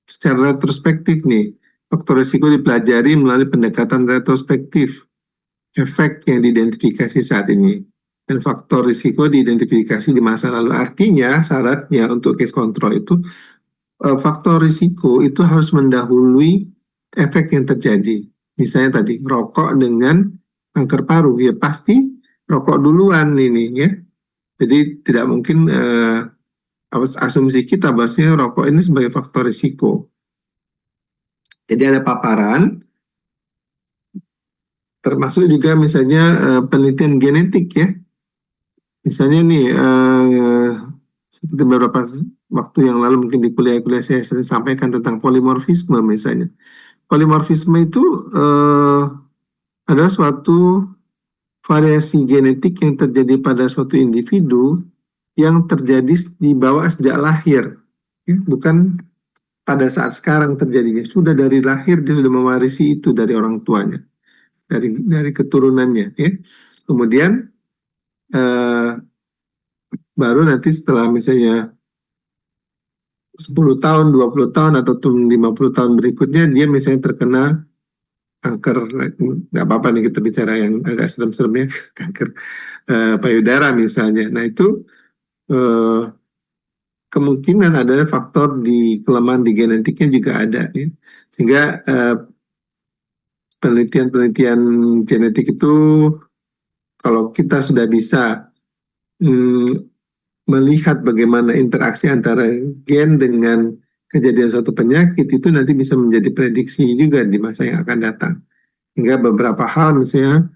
secara retrospektif nih, faktor risiko dipelajari melalui pendekatan retrospektif efek yang diidentifikasi saat ini. dan faktor risiko diidentifikasi di masa lalu. Artinya syaratnya untuk case control itu faktor risiko itu harus mendahului efek yang terjadi. Misalnya tadi rokok dengan kanker paru, ya pasti rokok duluan ini ya. Jadi tidak mungkin asumsi kita bahwasanya rokok ini sebagai faktor risiko. Jadi ada paparan, termasuk juga misalnya penelitian genetik ya. Misalnya nih, seperti beberapa waktu yang lalu mungkin di kuliah-kuliah saya sering sampaikan tentang polimorfisme misalnya. Polimorfisme itu adalah suatu variasi genetik yang terjadi pada suatu individu yang terjadi di bawah sejak lahir. Ya, bukan pada saat sekarang terjadinya. Sudah dari lahir dia sudah mewarisi itu dari orang tuanya, dari keturunannya. Ya. Kemudian baru nanti setelah misalnya 10 tahun, 20 tahun, atau 50 tahun berikutnya, dia misalnya terkena kanker, nggak apa-apa nih kita bicara yang agak serem-serem ya, kanker payudara misalnya. Nah itu kemungkinan ada faktor di kelemahan di genetiknya juga ada. Ya. Sehingga penelitian-penelitian genetik itu kalau kita sudah bisa melihat bagaimana interaksi antara gen dengan kejadian suatu penyakit, itu nanti bisa menjadi prediksi juga di masa yang akan datang. Hingga beberapa hal misalnya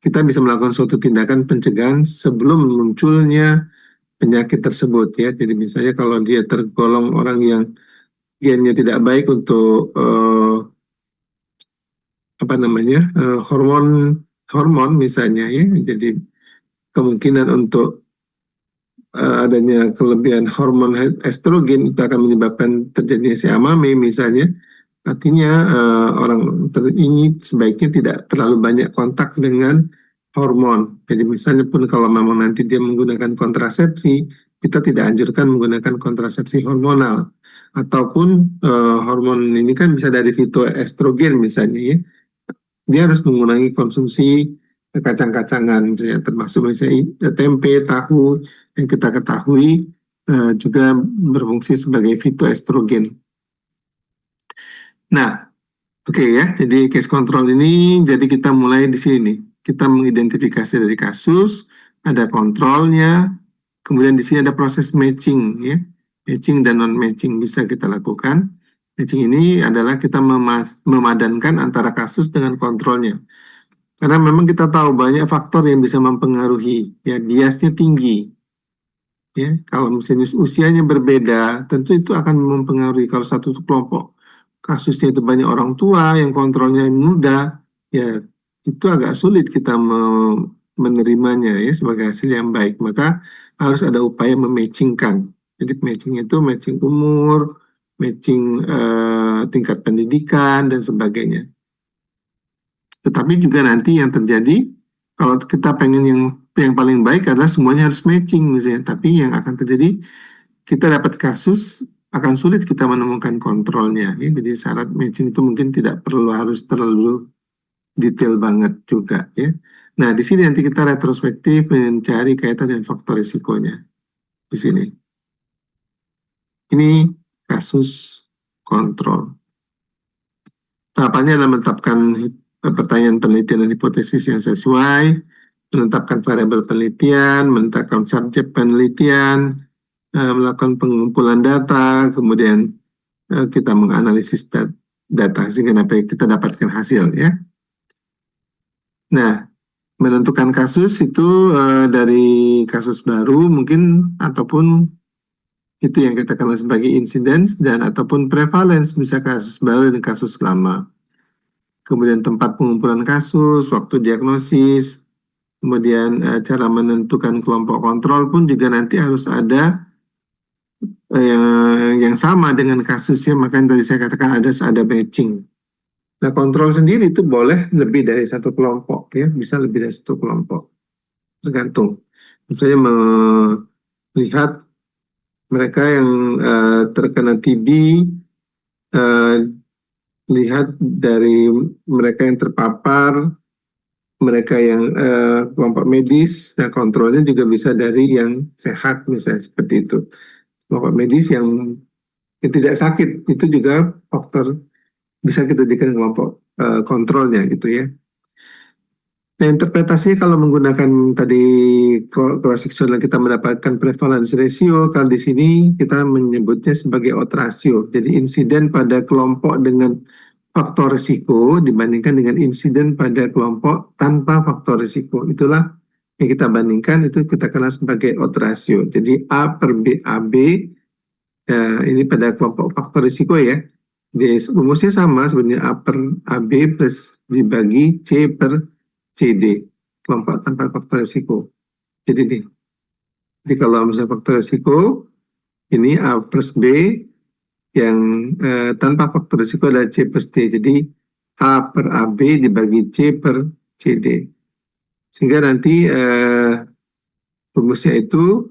kita bisa melakukan suatu tindakan pencegahan sebelum munculnya penyakit tersebut ya. Jadi misalnya kalau dia tergolong orang yang gennya tidak baik untuk apa namanya hormon misalnya ya, jadi kemungkinan untuk adanya kelebihan hormon estrogen itu akan menyebabkan terjadinya siamame misalnya. Artinya orang ini sebaiknya tidak terlalu banyak kontak dengan hormon. Jadi misalnya pun kalau memang nanti dia menggunakan kontrasepsi, kita tidak anjurkan menggunakan kontrasepsi hormonal. Ataupun hormon ini kan bisa dari fitoestrogen misalnya ya. Dia harus mengurangi konsumsi kacang-kacangan, termasuk misalnya tempe, tahu yang kita ketahui juga berfungsi sebagai fitoestrogen. Nah, oke ya, jadi case control ini, jadi kita mulai di sini. Kita mengidentifikasi dari kasus, ada kontrolnya, kemudian di sini ada proses matching ya, matching dan non matching bisa kita lakukan. Matching ini adalah kita memadankan antara kasus dengan kontrolnya. Karena memang kita tahu banyak faktor yang bisa mempengaruhi, ya biasnya tinggi. Ya, kalau misalnya usianya berbeda, tentu itu akan mempengaruhi. Kalau satu kelompok kasusnya itu banyak orang tua yang kontrolnya muda, ya itu agak sulit kita menerimanya ya sebagai hasil yang baik. Maka harus ada upaya mematchingkan. Jadi matching itu matching umur, matching tingkat pendidikan dan sebagainya. Tetapi juga nanti yang terjadi kalau kita pengen yang paling baik adalah semuanya harus matching misalnya. Tapi yang akan terjadi kita dapat kasus akan sulit kita menemukan kontrolnya. Ya. Jadi syarat matching itu mungkin tidak perlu harus terlalu detail banget juga ya. Nah di sini nanti kita retrospektif mencari kaitan dan faktor risikonya di sini. Ini kasus kontrol. Tahapannya adalah menetapkan pertanyaan penelitian dan hipotesis yang sesuai, menetapkan variabel penelitian, menetapkan subjek penelitian, melakukan pengumpulan data, kemudian kita menganalisis data sehingga kita dapatkan hasil ya. Nah, menentukan kasus itu dari kasus baru mungkin ataupun itu yang kita kenal sebagai incidence dan ataupun prevalence, bisa kasus baru dan kasus lama. Kemudian tempat pengumpulan kasus, waktu diagnosis, kemudian cara menentukan kelompok kontrol pun juga nanti harus ada yang sama dengan kasusnya, makanya tadi saya katakan ada matching. Nah, kontrol sendiri itu boleh lebih dari satu kelompok ya, bisa lebih dari satu kelompok. Tergantung. Misalnya melihat mereka yang terkena TB, lihat dari mereka yang terpapar mereka yang kelompok medis, nah kontrolnya juga bisa dari yang sehat misalnya seperti itu. Kelompok medis yang tidak sakit itu juga faktor bisa kita jadikan kelompok kontrolnya gitu ya. Nah, interpretasinya kalau menggunakan tadi cross sectional kita mendapatkan prevalence ratio, kalau di sini kita menyebutnya sebagai odds ratio. Jadi insiden pada kelompok dengan faktor risiko dibandingkan dengan insiden pada kelompok tanpa faktor risiko. Itulah yang kita bandingkan, itu kita kenal sebagai odds ratio. Jadi A per B, AB, ini pada kelompok faktor risiko ya. Rumusnya sama sebenarnya, A per AB plus dibagi C per CD, kelompok tanpa faktor risiko. Jadi kalau misalnya faktor risiko, ini A plus B, yang tanpa faktor risiko adalah C plus D. Jadi A per AB dibagi C per CD. Sehingga nanti rumusnya itu,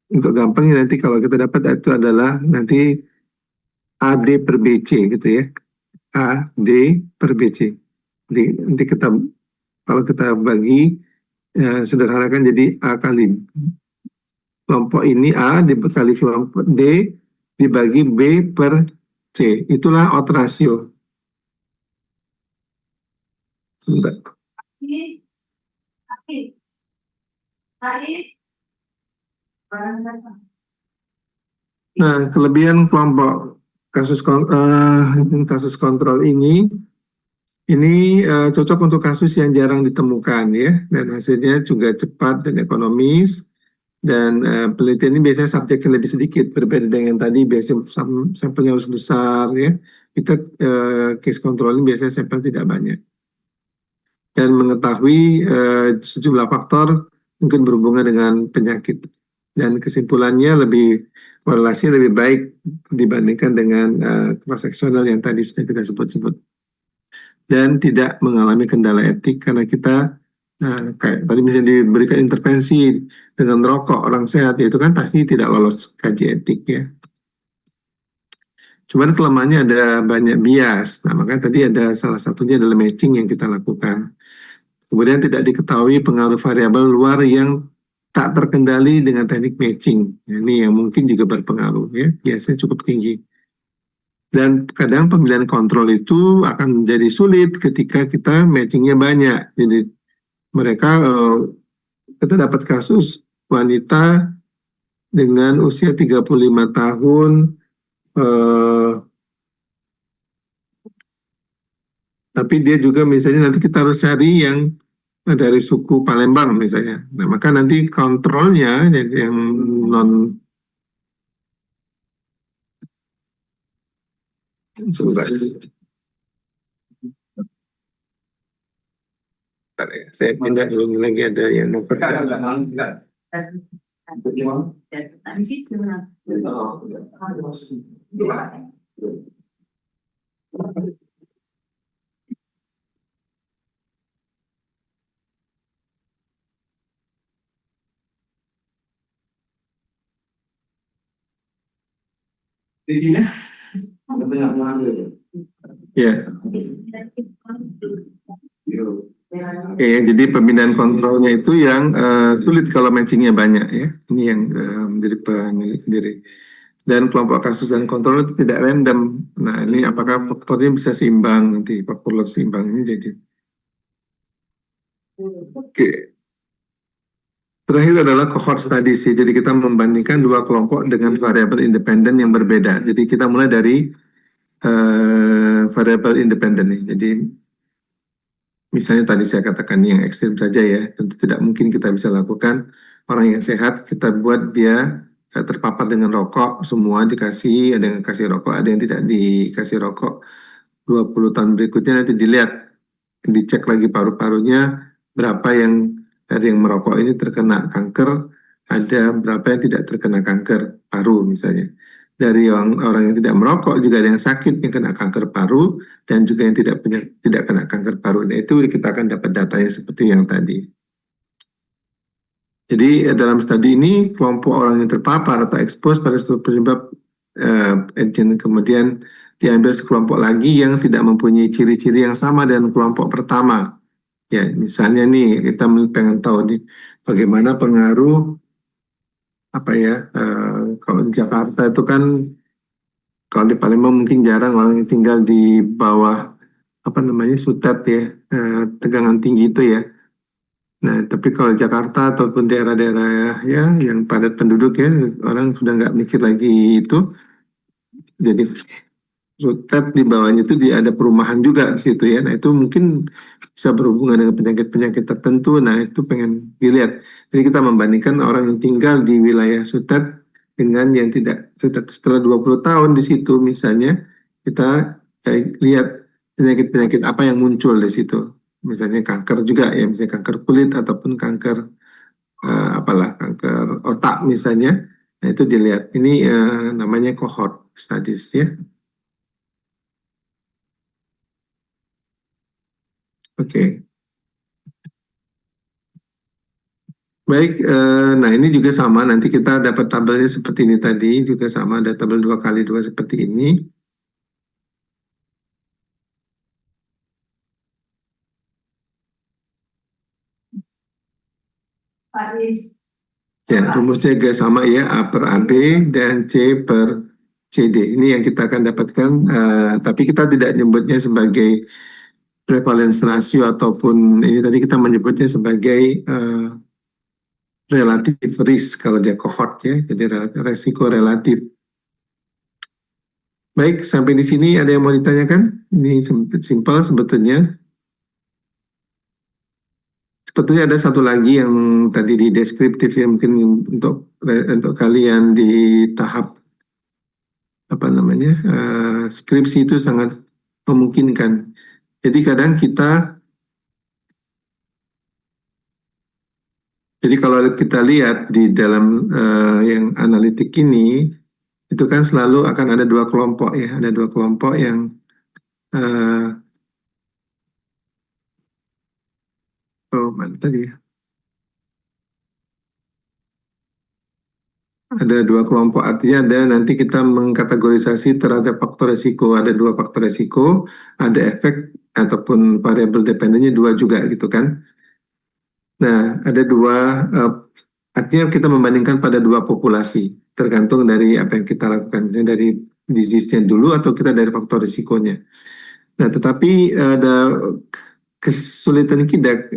untuk gampangnya nanti kalau kita dapat itu adalah nanti AD per BC gitu ya. AD per BC. Nanti kita, kalau kita bagi, sederhanakan jadi A kali kelompok ini A dikali kelompok D dibagi B per C. Itulah odds ratio. Sebentar. Nah, kelebihan kelompok kasus kontrol ini cocok untuk kasus yang jarang ditemukan ya, dan hasilnya juga cepat dan ekonomis. Dan penelitian ini biasanya subjeknya lebih sedikit, berbeda dengan tadi biasanya sampelnya harus besar ya. Kita case control ini biasanya sampel tidak banyak. Dan mengetahui sejumlah faktor mungkin berhubungan dengan penyakit. Dan kesimpulannya korelasinya lebih baik dibandingkan dengan cross-sectional yang tadi sudah kita sebut-sebut. Dan tidak mengalami kendala etik karena kita kayak tadi misalnya diberikan intervensi dengan rokok orang sehat, itu kan pasti tidak lolos kaji etik ya. Cuman kelemahannya ada banyak bias. Nah, makanya tadi ada salah satunya adalah matching yang kita lakukan. Kemudian tidak diketahui pengaruh variabel luar yang tak terkendali dengan teknik matching. Ini yang mungkin juga berpengaruh ya, biasanya cukup tinggi. Dan kadang pemilihan kontrol itu akan menjadi sulit ketika kita matchingnya banyak. Jadi kita dapat kasus wanita dengan usia 35 tahun, tapi dia juga misalnya nanti kita harus cari yang dari suku Palembang misalnya. Nah, maka nanti kontrolnya yang non sebentar. Saya pindah dulu lagi, ada yang mau bertanya. Di sini ya. Oke, jadi pemindahan kontrolnya itu yang sulit kalau matchingnya banyak ya. Ini yang menjadi peneliti sendiri. Dan kelompok kasus dan kontrol itu tidak random. Nah, ini apakah faktornya bisa seimbang nanti, faktor seimbang ini jadi. Oke. Terakhir adalah cohort study sih. Jadi kita membandingkan dua kelompok dengan variabel independen yang berbeda. Jadi kita mulai dari variabel independen nih. Jadi misalnya tadi saya katakan yang ekstrim saja ya, tentu tidak mungkin kita bisa lakukan. Orang yang sehat kita buat dia terpapar dengan rokok, semua dikasih, ada yang kasih rokok, ada yang tidak dikasih rokok. 20 tahun berikutnya nanti dicek lagi paru-parunya, berapa yang dari yang merokok ini terkena kanker, ada berapa yang tidak terkena kanker paru misalnya. Dari orang yang tidak merokok juga ada yang sakit yang kena kanker paru, dan juga yang tidak kena kanker paru. Nah, itu kita akan dapat datanya seperti yang tadi. Jadi dalam studi ini kelompok orang yang terpapar atau expose pada suatu penyebab agent, kemudian diambil sekelompok lagi yang tidak mempunyai ciri-ciri yang sama dengan kelompok pertama. Ya, misalnya nih kita pengen tahu nih bagaimana pengaruh apa ya, kalau di Jakarta itu kan, kalau di Palembang mungkin jarang orang yang tinggal di bawah apa namanya Sutet ya, tegangan tinggi itu ya. Nah, tapi kalau Jakarta ataupun daerah-daerah ya yang padat penduduk ya, orang sudah nggak mikir lagi itu. Jadi Sutet di bawahnya itu dia ada perumahan juga di situ ya. Nah, itu mungkin bisa berhubungan dengan penyakit-penyakit tertentu. Nah, itu pengen dilihat. Jadi kita membandingkan orang yang tinggal di wilayah Sutet dengan yang tidak Sutet. Setelah 20 tahun di situ misalnya, kita lihat penyakit-penyakit apa yang muncul di situ. Misalnya kanker juga ya, misalnya kanker kulit ataupun kanker apalah, kanker otak misalnya. Nah, itu dilihat. Ini namanya cohort studies ya. Oke. Baik, nah ini juga sama, nanti kita dapat tabelnya seperti ini tadi, juga sama, ada tabel 2 kali 2 seperti ini. Ya, rumusnya juga sama ya, A per AB dan C per CD. Ini yang kita akan dapatkan, tapi kita tidak nyebutnya sebagai prevalence ratio ataupun ini tadi kita menyebutnya sebagai relative risk kalau dia cohort ya, jadi resiko relatif. Baik, sampai di sini ada yang mau ditanyakan? Ini simpel sebetulnya. Sebetulnya ada satu lagi yang tadi di deskriptif ya, mungkin untuk kalian di tahap apa namanya skripsi itu sangat memungkinkan. Jadi kadang kita, jadi kalau kita lihat di dalam yang analitik ini, itu kan selalu akan ada dua kelompok ya, ada dua kelompok yang uh, oh mana tadi ya? Ada dua kelompok, artinya ada nanti kita mengkategorisasi terhadap faktor resiko. Ada dua faktor resiko, ada efek ataupun variable dependennya dua juga gitu kan. Nah, ada dua, artinya kita membandingkan pada dua populasi, tergantung dari apa yang kita lakukan, dari disease-nya dulu atau kita dari faktor risikonya. Nah, tetapi ada kesulitan kita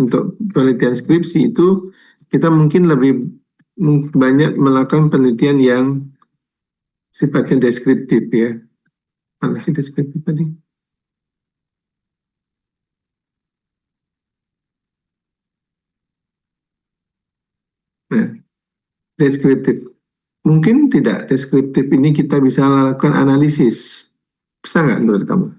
untuk penelitian skripsi itu, kita mungkin lebih banyak melakukan penelitian yang sifatnya deskriptif ya. Mana sih deskriptif tadi? Nah, deskriptif. Mungkin tidak deskriptif ini kita bisa lakukan analisis. Bisa nggak menurut kamu?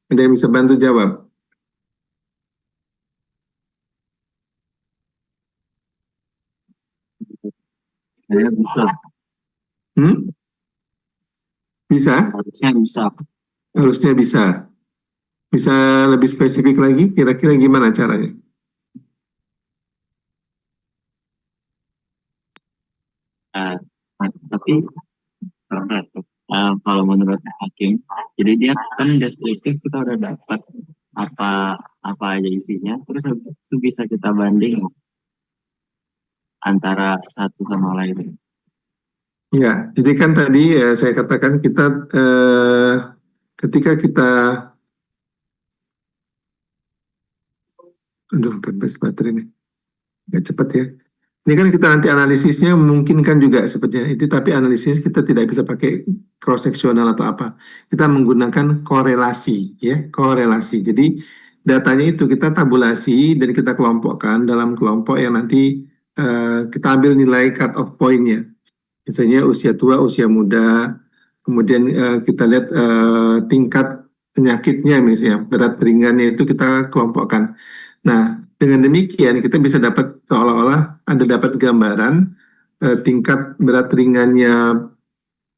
Ada yang bisa bantu jawab? Saya bisa, Hmm? Bisa? harusnya bisa. Harusnya bisa. Bisa lebih spesifik lagi? Kira-kira gimana caranya? Eh, tapi kalau menurut hakim, jadi dia kan deskriptif kita udah dapat apa apa aja isinya, terus habis itu bisa kita banding antara satu sama lain. Ya, jadi kan tadi saya katakan kita ketika kita, aduh, bebas baterai nih, nggak cepat ya. Ini kan kita nanti analisisnya memungkinkan juga sepertinya itu, tapi analisis kita tidak bisa pakai cross sectional atau apa. Kita menggunakan korelasi, ya, korelasi. Jadi datanya itu kita tabulasi dan kita kelompokkan dalam kelompok yang nanti kita ambil nilai cut off point-nya. Misalnya usia tua, usia muda, kemudian kita lihat tingkat penyakitnya, misalnya berat ringannya itu kita kelompokkan. Nah, dengan demikian kita bisa dapat seolah-olah ada dapat gambaran tingkat berat ringannya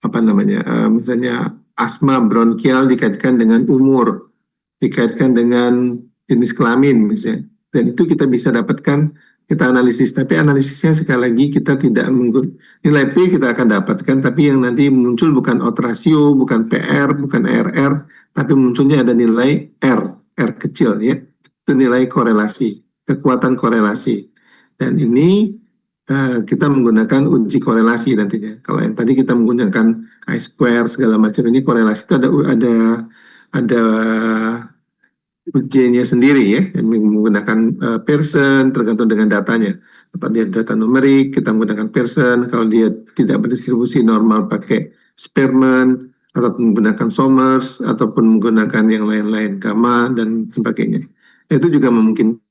apa namanya, misalnya asma bronkial dikaitkan dengan umur, dikaitkan dengan jenis kelamin misalnya, dan itu kita bisa dapatkan kita analisis. Tapi analisisnya sekali lagi kita tidak nilai P kita akan dapatkan, tapi yang nanti muncul bukan odds ratio, bukan PR, bukan RR, tapi munculnya ada nilai R, R kecil ya. Itu nilai korelasi, kekuatan korelasi. Dan ini kita menggunakan uji korelasi nantinya. Kalau yang tadi kita menggunakan chi-square segala macam, ini korelasi itu ada ujiannya sendiri ya, yang menggunakan Pearson tergantung dengan datanya. Kalau dia data numerik, kita menggunakan Pearson. Kalau dia tidak berdistribusi normal pakai Spearman, ataupun menggunakan Somers, ataupun menggunakan yang lain-lain, Gamma, dan sebagainya. Itu juga memungkinkan.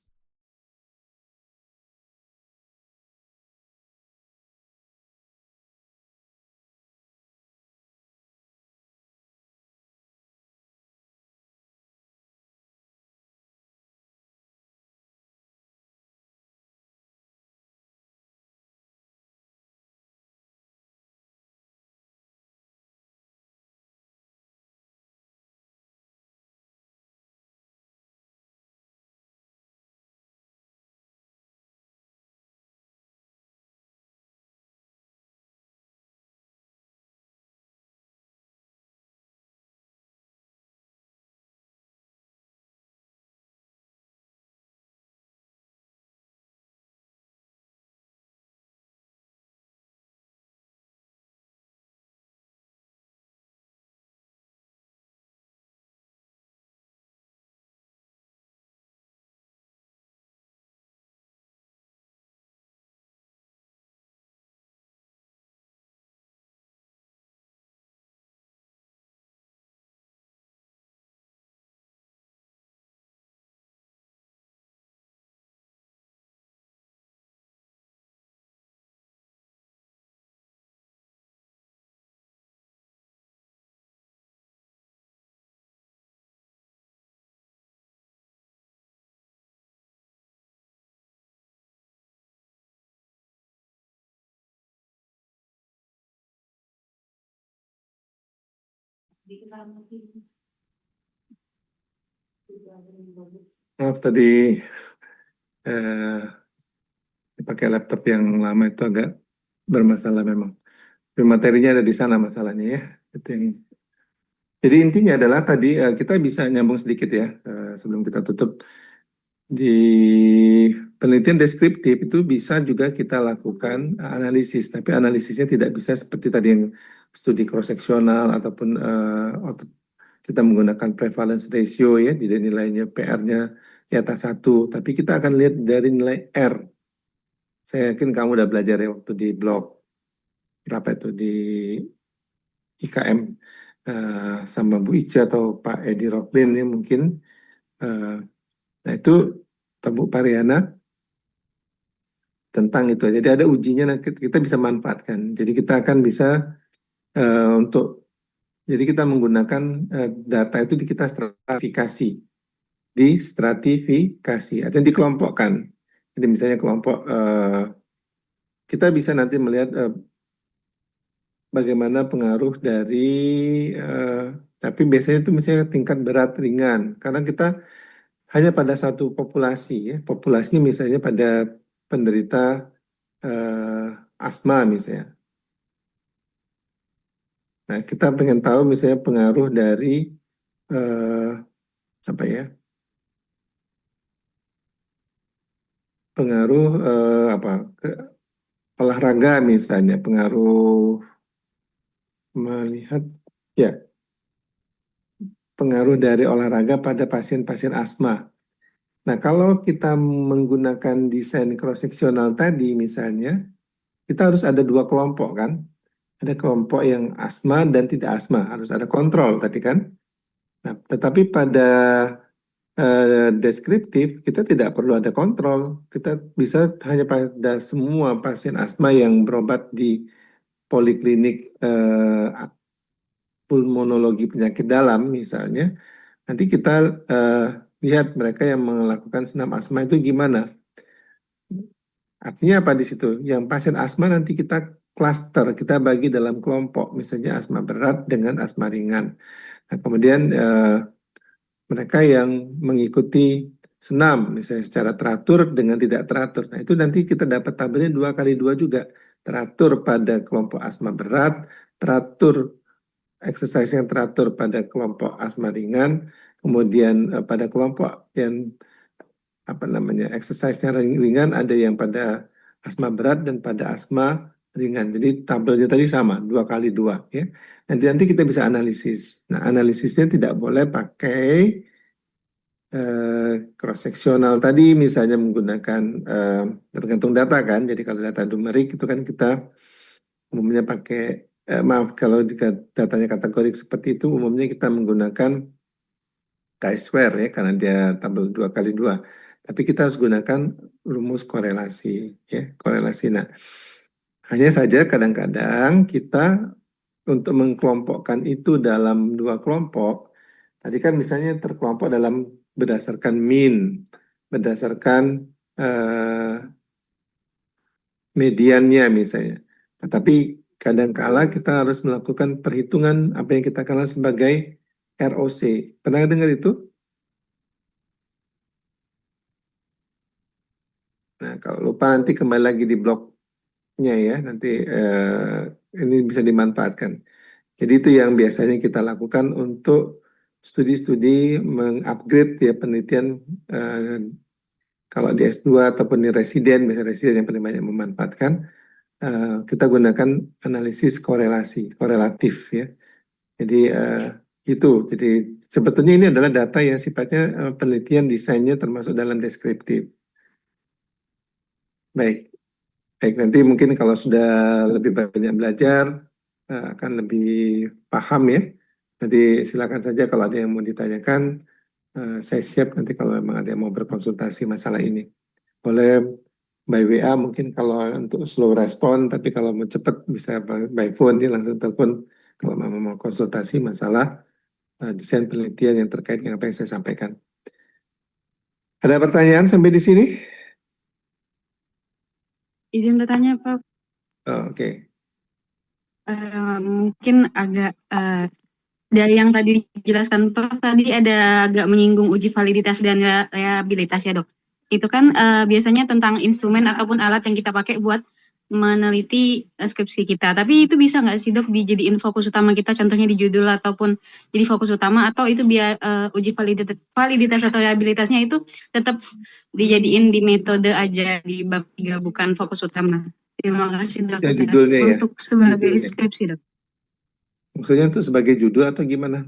Maaf tadi pakai laptop yang lama itu agak bermasalah memang. Tapi materinya ada di sana masalahnya ya. Itu yang. Jadi intinya adalah tadi kita bisa nyambung sedikit ya sebelum kita tutup. Di penelitian deskriptif itu bisa juga kita lakukan analisis, tapi analisisnya tidak bisa seperti tadi yang studi cross-seksional ataupun kita menggunakan prevalence ratio ya, jadi nilainya PR-nya di atas 1, tapi kita akan lihat dari nilai R. Saya yakin kamu udah belajar ya waktu di blog berapa itu di IKM sama Bu Ica atau Pak Edi Roklin ya mungkin. Nah itu Bu Pariana tentang itu. Jadi ada ujinya, kita bisa manfaatkan. Jadi kita akan bisa untuk, jadi kita menggunakan data itu kita stratifikasi, artinya dikelompokkan. Jadi misalnya kelompok, kita bisa nanti melihat bagaimana pengaruh dari, tapi biasanya itu misalnya tingkat berat ringan, karena kita hanya pada satu populasi ya, populasinya misalnya pada penderita asma misalnya. Nah, kita pengen tahu misalnya pengaruh dari apa ya? Pengaruh apa? Olahraga misalnya, pengaruh melihat ya, pengaruh dari olahraga pada pasien-pasien asma. Nah, kalau kita menggunakan desain cross-seksional tadi misalnya, kita harus ada dua kelompok kan? Ada kelompok yang asma dan tidak asma, harus ada kontrol tadi kan? Nah, tetapi pada deskriptif kita tidak perlu ada kontrol, kita bisa hanya pada semua pasien asma yang berobat di poliklinik pulmonologi penyakit dalam misalnya, nanti kita lihat mereka yang melakukan senam asma itu gimana. Artinya apa di situ? Yang pasien asma nanti kita klaster, kita bagi dalam kelompok, misalnya asma berat dengan asma ringan. Nah, kemudian mereka yang mengikuti senam, misalnya secara teratur dengan tidak teratur. Nah, itu nanti kita dapat tabelnya 2 kali 2 juga. Teratur pada kelompok asma berat, teratur exercise yang teratur pada kelompok asma ringan, kemudian pada kelompok yang apa namanya exercise-nya ringan ada yang pada asma berat dan pada asma ringan. Jadi tabelnya tadi sama 2 kali 2 ya. Nanti kita bisa analisis. Nah analisisnya tidak boleh pakai cross seksional tadi misalnya menggunakan tergantung data kan. Jadi kalau data numerik itu kan kita umumnya pakai maaf kalau datanya kategorik seperti itu umumnya kita menggunakan chi-square ya karena dia tabel 2 kali 2. Tapi kita harus gunakan rumus korelasi ya korelasi. Nah hanya saja kadang-kadang kita untuk mengkelompokkan itu dalam 2 kelompok. Tadi kan misalnya terkelompok dalam berdasarkan min, berdasarkan eh, mediannya misalnya. Tetapi kadang-kala kita harus melakukan perhitungan apa yang kita kenal sebagai ROC. Pernah dengar itu? Nah, kalau lupa nanti kembali lagi di blognya ya, nanti ini bisa dimanfaatkan. Jadi itu yang biasanya kita lakukan untuk studi-studi mengupgrade ya penelitian kalau di S2 ataupun di residen, misalnya residen yang paling banyak memanfaatkan, kita gunakan analisis korelasi, korelatif ya. Jadi itu, jadi sebetulnya ini adalah data yang sifatnya penelitian desainnya termasuk dalam deskriptif. Baik, baik nanti mungkin kalau sudah lebih banyak belajar akan lebih paham ya. Nanti silakan saja kalau ada yang mau ditanyakan, saya siap nanti kalau memang ada yang mau berkonsultasi masalah ini. Boleh by WA mungkin kalau untuk slow respon, tapi kalau mau cepat bisa by phone dia langsung telepon kalau memang mau konsultasi masalah desain penelitian yang terkait dengan apa yang saya sampaikan. Ada pertanyaan sampai di sini? Izin bertanya, Pak. Oh, oke. Mungkin agak dari yang tadi dijelaskan Prof tadi ada agak menyinggung uji validitas dan reliabilitas ya dok. Itu kan biasanya tentang instrumen ataupun alat yang kita pakai buat meneliti skripsi kita. Tapi itu bisa nggak sih dok dijadiin fokus utama kita, contohnya di judul ataupun jadi fokus utama, atau itu biar uji validitas atau reliabilitasnya itu tetap dijadiin di metode aja di bab 3 bukan fokus utama. Terima kasih dok. Ya judulnya ya. Untuk sebagai Judulnya. skripsi dok. Maksudnya itu sebagai judul atau gimana?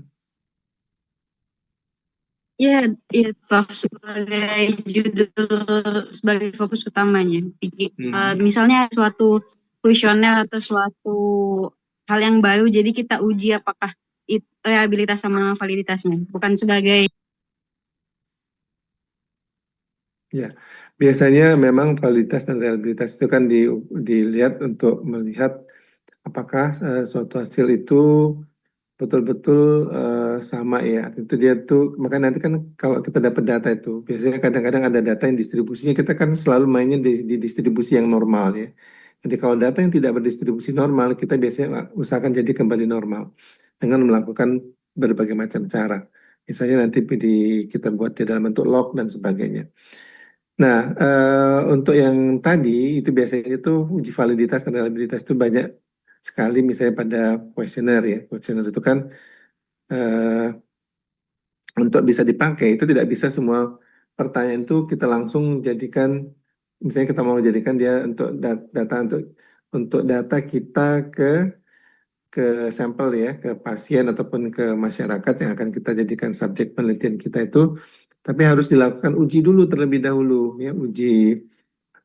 Ya, Prof, sebagai judul, sebagai fokus utamanya. Misalnya suatu kuesioner atau suatu hal yang baru, jadi kita uji apakah itu reliabilitas sama validitasnya, bukan sebagai. Ya, biasanya memang validitas dan reliabilitas itu kan dilihat untuk melihat apakah suatu hasil itu betul-betul sama ya. Itu dia tuh, maka nanti kan kalau kita dapat data itu, biasanya kadang-kadang ada data yang distribusinya, kita kan selalu mainnya di distribusi yang normal ya. Jadi kalau data yang tidak berdistribusi normal, kita biasanya usahakan jadi kembali normal dengan melakukan berbagai macam cara. Misalnya nanti kita buat di dalam bentuk log dan sebagainya. Nah, untuk yang tadi itu biasanya itu uji validitas dan reliabilitas itu banyak sekali misalnya pada kuesioner ya. Kuesioner itu kan untuk bisa dipakai itu tidak bisa semua pertanyaan itu kita langsung jadikan misalnya kita mau jadikan dia untuk data untuk data kita ke sampel ya ke pasien ataupun ke masyarakat yang akan kita jadikan subjek penelitian kita itu tapi harus dilakukan uji dulu terlebih dahulu ya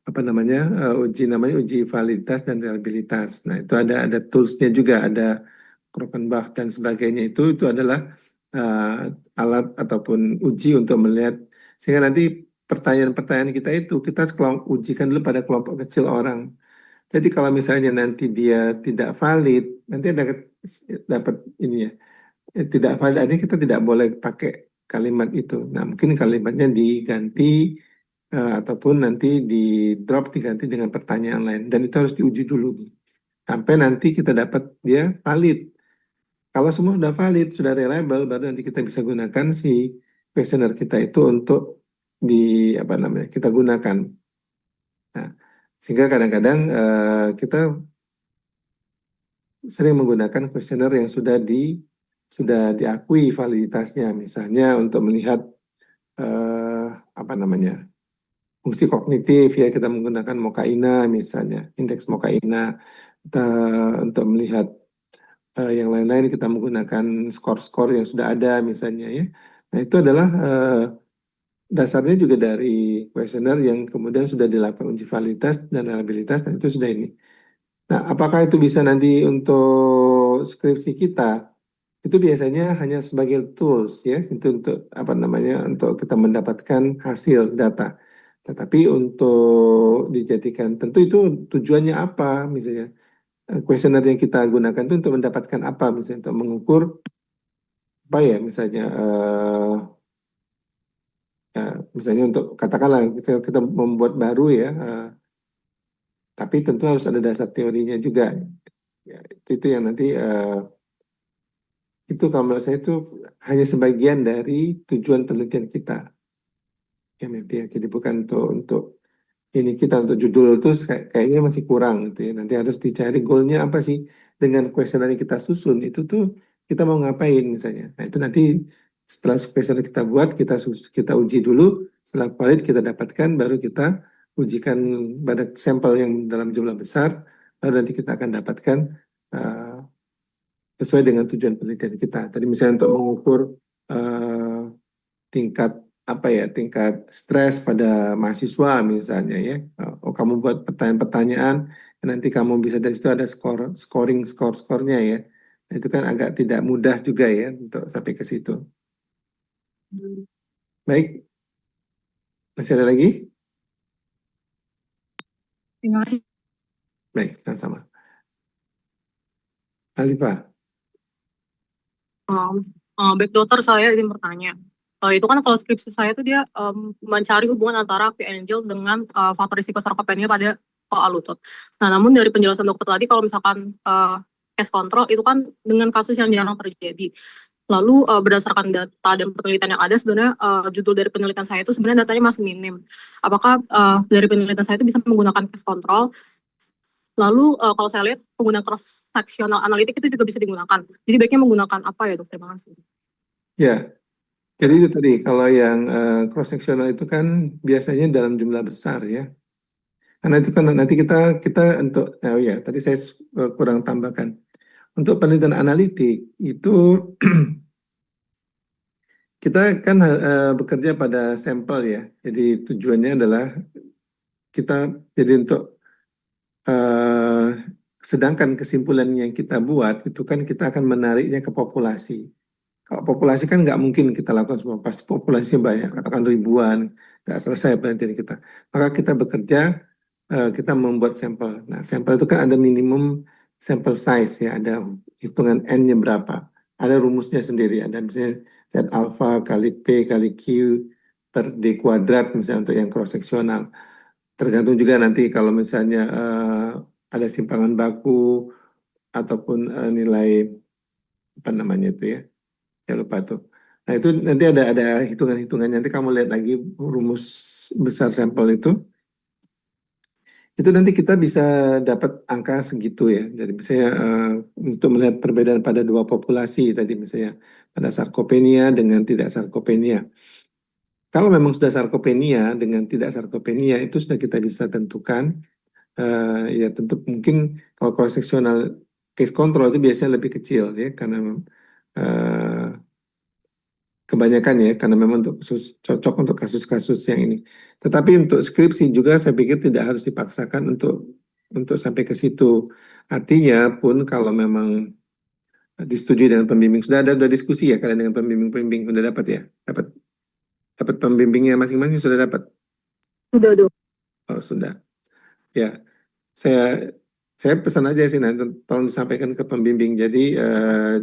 apa namanya uji validitas dan reliabilitas. Nah itu ada toolsnya juga ada Krokenbach dan sebagainya itu adalah alat ataupun uji untuk melihat sehingga nanti pertanyaan-pertanyaan kita itu kita ujikan dulu pada kelompok kecil orang. Jadi kalau misalnya nanti dia tidak valid, nanti ada dapat ini ya tidak valid, artinya kita tidak boleh pakai kalimat itu. Nah mungkin kalimatnya diganti ataupun nanti di drop diganti dengan pertanyaan lain dan itu harus diuji dulu nih sampai nanti kita dapat dia valid. Kalau semua sudah valid, sudah reliable, baru nanti kita bisa gunakan si questionnaire kita itu untuk apa namanya kita gunakan. Nah, sehingga kadang-kadang kita sering menggunakan kuesioner yang sudah diakui validitasnya, misalnya untuk melihat apa namanya fungsi kognitif ya kita menggunakan Mokaina misalnya, indeks Mokaina. Kita untuk melihat yang lain-lain kita menggunakan skor-skor yang sudah ada misalnya ya. Nah itu adalah dasarnya juga dari kuesioner yang kemudian sudah dilakukan uji validitas dan reliabilitas dan itu sudah ini. Nah apakah itu bisa nanti untuk skripsi kita? Itu biasanya hanya sebagai tools ya, itu untuk apa namanya untuk kita mendapatkan hasil data. Tetapi untuk dijadikan tentu itu tujuannya apa misalnya kuesioner yang kita gunakan itu untuk mendapatkan apa misalnya untuk mengukur apa ya misalnya ya, misalnya untuk katakanlah kita membuat baru ya tapi tentu harus ada dasar teorinya juga ya, itu yang nanti itu kalau menurut saya itu hanya sebagian dari tujuan penelitian kita ya nanti ya jadi bukan untuk ini kita untuk judul itu kayaknya masih kurang gitu ya. Nanti harus dicari goalnya apa sih dengan kuesioner yang kita susun itu tuh kita mau ngapain misalnya. Nah itu nanti setelah kuesioner kita buat kita uji dulu, setelah valid kita dapatkan baru kita ujikan pada sampel yang dalam jumlah besar, baru nanti kita akan dapatkan uh, sesuai dengan tujuan penelitian kita. Tadi misalnya untuk mengukur uh, tingkat apa ya tingkat stres pada mahasiswa misalnya ya oh kamu buat pertanyaan-pertanyaan nanti kamu bisa dari situ ada skornya ya. Nah, itu kan agak tidak mudah juga ya untuk sampai ke situ. Baik, masih ada lagi? Terima kasih. Baik, sama-sama. Alifah. Baik dokter, saya ingin bertanya. Itu kan kalau skripsi saya tuh dia mencari hubungan antara P angel dengan faktor risiko sarkopenia pada alutut. Nah, namun dari penjelasan dokter tadi, kalau misalkan case control itu kan dengan kasus yang jarang terjadi. Lalu berdasarkan data dan penelitian yang ada, sebenarnya judul dari penelitian saya itu sebenarnya datanya masih minim. Apakah dari penelitian saya itu bisa menggunakan case control? Lalu kalau saya lihat penggunaan cross sectional analitik itu juga bisa digunakan. Jadi baiknya menggunakan apa ya dok? Terima kasih. Ya, jadi itu tadi kalau yang cross sectional itu kan biasanya dalam jumlah besar ya. Karena itu kan nanti kita untuk oh ya tadi saya kurang tambahkan. Untuk penelitian analitik itu kita kan bekerja pada sampel ya. Jadi tujuannya adalah kita jadi untuk eh, sedangkan kesimpulan yang kita buat itu kan kita akan menariknya ke populasi. Kalau populasi kan nggak mungkin kita lakukan semua, pasti populasinya banyak, katakan ribuan, nggak selesai penelitian kita. Maka kita bekerja, kita membuat sampel. Nah, sampel itu kan ada minimum sampel size ya, ada hitungan N-nya berapa. Ada rumusnya sendiri, ada misalnya Z alpha kali P kali Q per D kuadrat misalnya untuk yang cross seksional. Tergantung juga nanti kalau misalnya ada simpangan baku ataupun nilai apa namanya itu ya, ya lupa tuh. Nah itu nanti ada hitungan-hitungannya. Nanti kamu lihat lagi rumus besar sampel itu nanti kita bisa dapat angka segitu ya. Jadi misalnya untuk melihat perbedaan pada dua populasi tadi misalnya pada sarkopenia dengan tidak sarkopenia. Kalau memang sudah sarkopenia dengan tidak sarkopenia itu sudah kita bisa tentukan ya tentu mungkin kalau cross sectional case control itu biasanya lebih kecil ya karena eh, kebanyakan ya karena memang untuk cocok untuk kasus-kasus yang ini. Tetapi untuk skripsi juga saya pikir tidak harus dipaksakan untuk sampai ke situ. Artinya pun kalau memang disetujui dengan pembimbing sudah diskusi ya kalian dengan pembimbing sudah dapat ya dapat dapat pembimbingnya masing-masing sudah dapat. Sudah dok. Oh sudah ya saya saya pesan aja sih nanti tolong disampaikan ke pembimbing. Jadi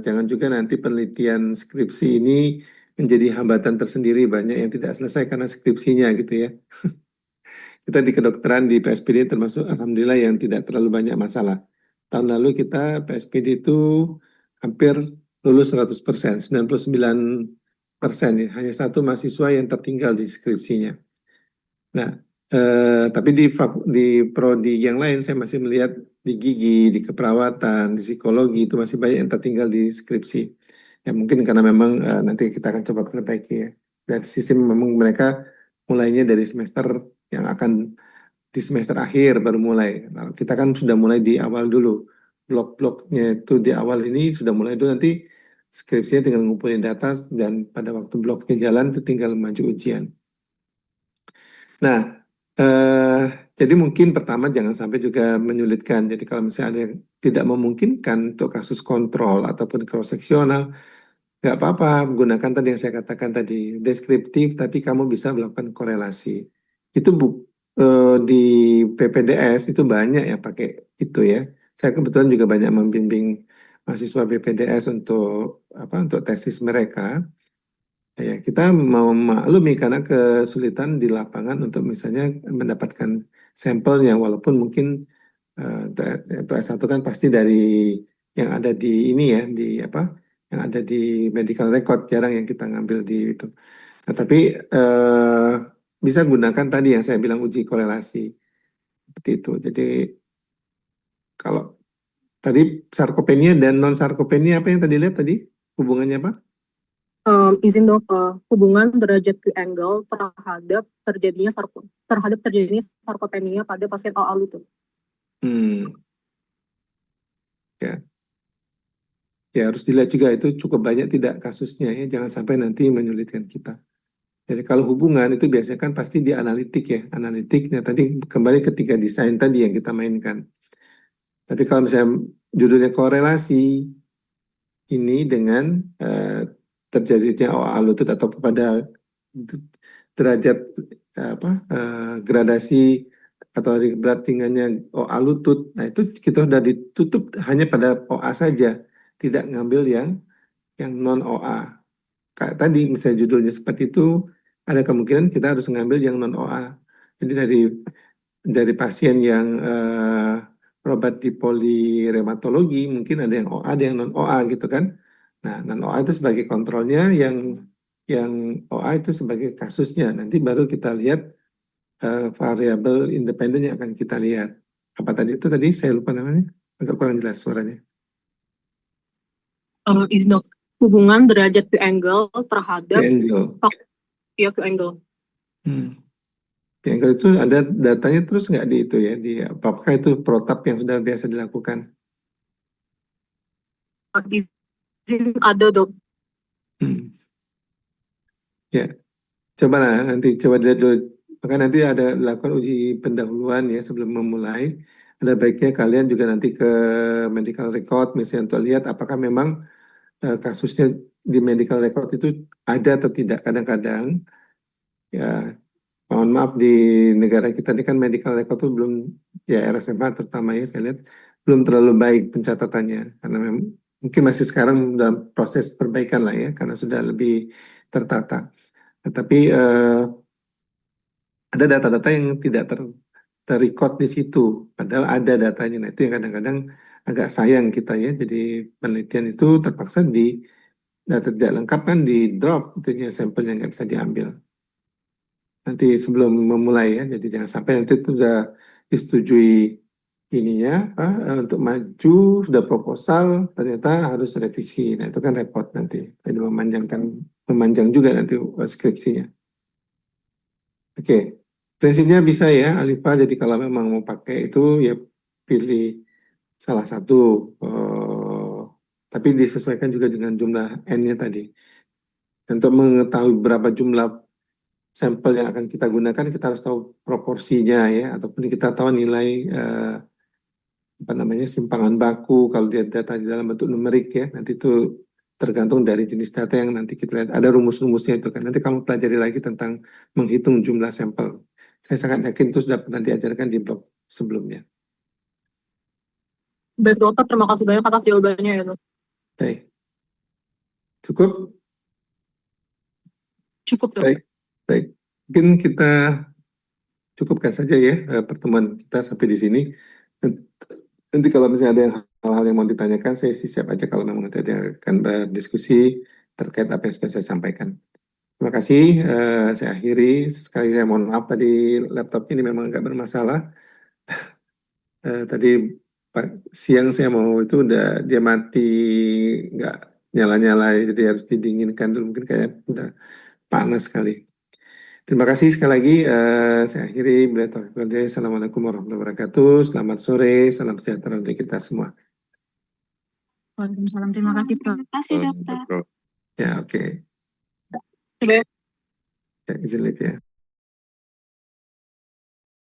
jangan juga nanti penelitian skripsi ini menjadi hambatan tersendiri banyak yang tidak selesai karena skripsinya gitu ya. Kita di kedokteran di PSPD termasuk alhamdulillah yang tidak terlalu banyak masalah. Tahun lalu kita PSPD itu hampir lulus 100%, 99% ya. Hanya satu mahasiswa yang tertinggal di skripsinya. Nah, tapi di prodi yang lain saya masih melihat di gigi, di keperawatan, di psikologi itu masih banyak yang tertinggal di skripsi. Ya mungkin karena memang nanti kita akan coba perbaiki ya. Dari sistem memang mereka mulainya dari semester yang akan di semester akhir baru mulai. Nah, kita kan sudah mulai di awal dulu. Blok-bloknya itu di awal ini sudah mulai dulu, nanti skripsinya tinggal ngumpulin data dan pada waktu bloknya jalan itu tinggal maju ujian. Nah, eh, jadi mungkin pertama jangan sampai juga menyulitkan. Jadi kalau misalnya ada yang tidak memungkinkan untuk kasus kontrol ataupun cross seksional, nggak apa-apa, gunakan tadi yang saya katakan tadi, deskriptif, tapi kamu bisa melakukan korelasi. Itu di PPDS itu banyak yang pakai itu ya. Saya kebetulan juga banyak membimbing mahasiswa PPDS untuk untuk tesis mereka. Ya, kita mau maklumi karena kesulitan di lapangan untuk misalnya mendapatkan sampelnya, walaupun mungkin untuk S1 kan pasti dari yang ada di ini ya, di yang ada di medical record, jarang yang kita ngambil di itu. Nah, tapi bisa gunakan tadi yang saya bilang uji korelasi seperti itu. Jadi kalau tadi sarkopenia dan non sarkopenia apa yang tadi lihat tadi hubungannya apa? Izin dong, hubungan derajat Q angle terhadap terjadinya sarkopenia pada pasien OA lutut. Hmm, ya. Ya harus dilihat juga itu cukup banyak tidak kasusnya ya, jangan sampai nanti menyulitkan kita. Jadi kalau hubungan itu biasanya kan pasti di analitik ya, analitiknya tadi kembali ke tiga desain tadi yang kita mainkan. Tapi kalau misalnya judulnya korelasi ini dengan terjadinya OA lutut atau pada derajat gradasi atau berat ringannya OA lutut, nah itu kita sudah ditutup hanya pada OA saja, tidak ngambil yang non OA. Kayak tadi misalnya judulnya seperti itu, ada kemungkinan kita harus ngambil yang non OA. Jadi dari pasien yang berobat di polirematologi, mungkin ada yang OA, ada yang non OA gitu kan. Nah, non OA itu sebagai kontrolnya, yang OA itu sebagai kasusnya. Nanti baru kita lihat variabel independen yang akan kita lihat. Apa tadi itu tadi saya lupa namanya, agak kurang jelas suaranya. Izin dong, hubungan derajat Q angle terhadap Angel. ya Q angle. Yang itu ada datanya terus nggak di itu ya, di apakah itu protap yang sudah biasa dilakukan? Izin ada dok. Hmm. Ya, coba lah nanti coba dilihat dulu. Maka nanti ada lakukan uji pendahuluan ya sebelum memulai. Ada baiknya kalian juga nanti ke medical record misalnya untuk lihat apakah memang kasusnya di medical record itu ada atau tidak. Kadang-kadang ya mohon maaf di negara kita ini kan medical record itu belum, ya RSMH terutama ya saya lihat belum terlalu baik pencatatannya karena memang mungkin masih sekarang dalam proses perbaikan lah ya karena sudah lebih tertata. Tetapi ada data-data yang tidak terrecord di situ, padahal ada datanya. Nah itu yang kadang-kadang agak sayang kita ya. Jadi penelitian itu terpaksa di data tidak lengkap kan di drop itunya sampelnya nggak bisa diambil. Nanti sebelum memulai ya, jadi jangan sampai nanti itu sudah disetujui ininya untuk maju sudah proposal ternyata harus revisi. Nah itu kan repot nanti, jadi memanjang juga nanti skripsinya. Oke, prinsipnya bisa ya Alifa. Jadi kalau memang mau pakai itu ya pilih salah satu, tapi disesuaikan juga dengan jumlah N-nya tadi. Untuk mengetahui berapa jumlah sampel yang akan kita gunakan, kita harus tahu proporsinya ya, ataupun kita tahu nilai simpangan baku kalau dia data di dalam bentuk numerik ya. Nanti itu tergantung dari jenis data yang nanti kita lihat. Ada rumus-rumusnya itu kan. Nanti kamu pelajari lagi tentang menghitung jumlah sampel. Saya sangat yakin itu sudah pernah diajarkan di blog sebelumnya. Baik dokter, terima kasih banyak atas jawabannya ya dok. Baik. Cukup? Cukup dok. Baik. Baik. Mungkin kita cukupkan saja ya pertemuan kita sampai di sini. Nanti kalau misalnya ada hal-hal yang mau ditanyakan, saya siap aja kalau memang nanti ada akan berdiskusi terkait apa yang sudah saya sampaikan. Terima Terima kasih. Saya akhiri. Sekali saya mohon maaf tadi laptop ini memang agak bermasalah. Tadi siang saya mau itu udah dia mati, nggak nyala-nyala, jadi harus didinginkan dulu. Mungkin kayak udah panas sekali. Terima kasih sekali lagi. Saya akhiri. Assalamualaikum warahmatullahi wabarakatuh. Selamat sore. Salam sejahtera untuk kita semua. Waalaikumsalam. Terima kasih, Prof. Terima kasih, dokter. Ya, oke. Oke. Ya, izin lihat ya.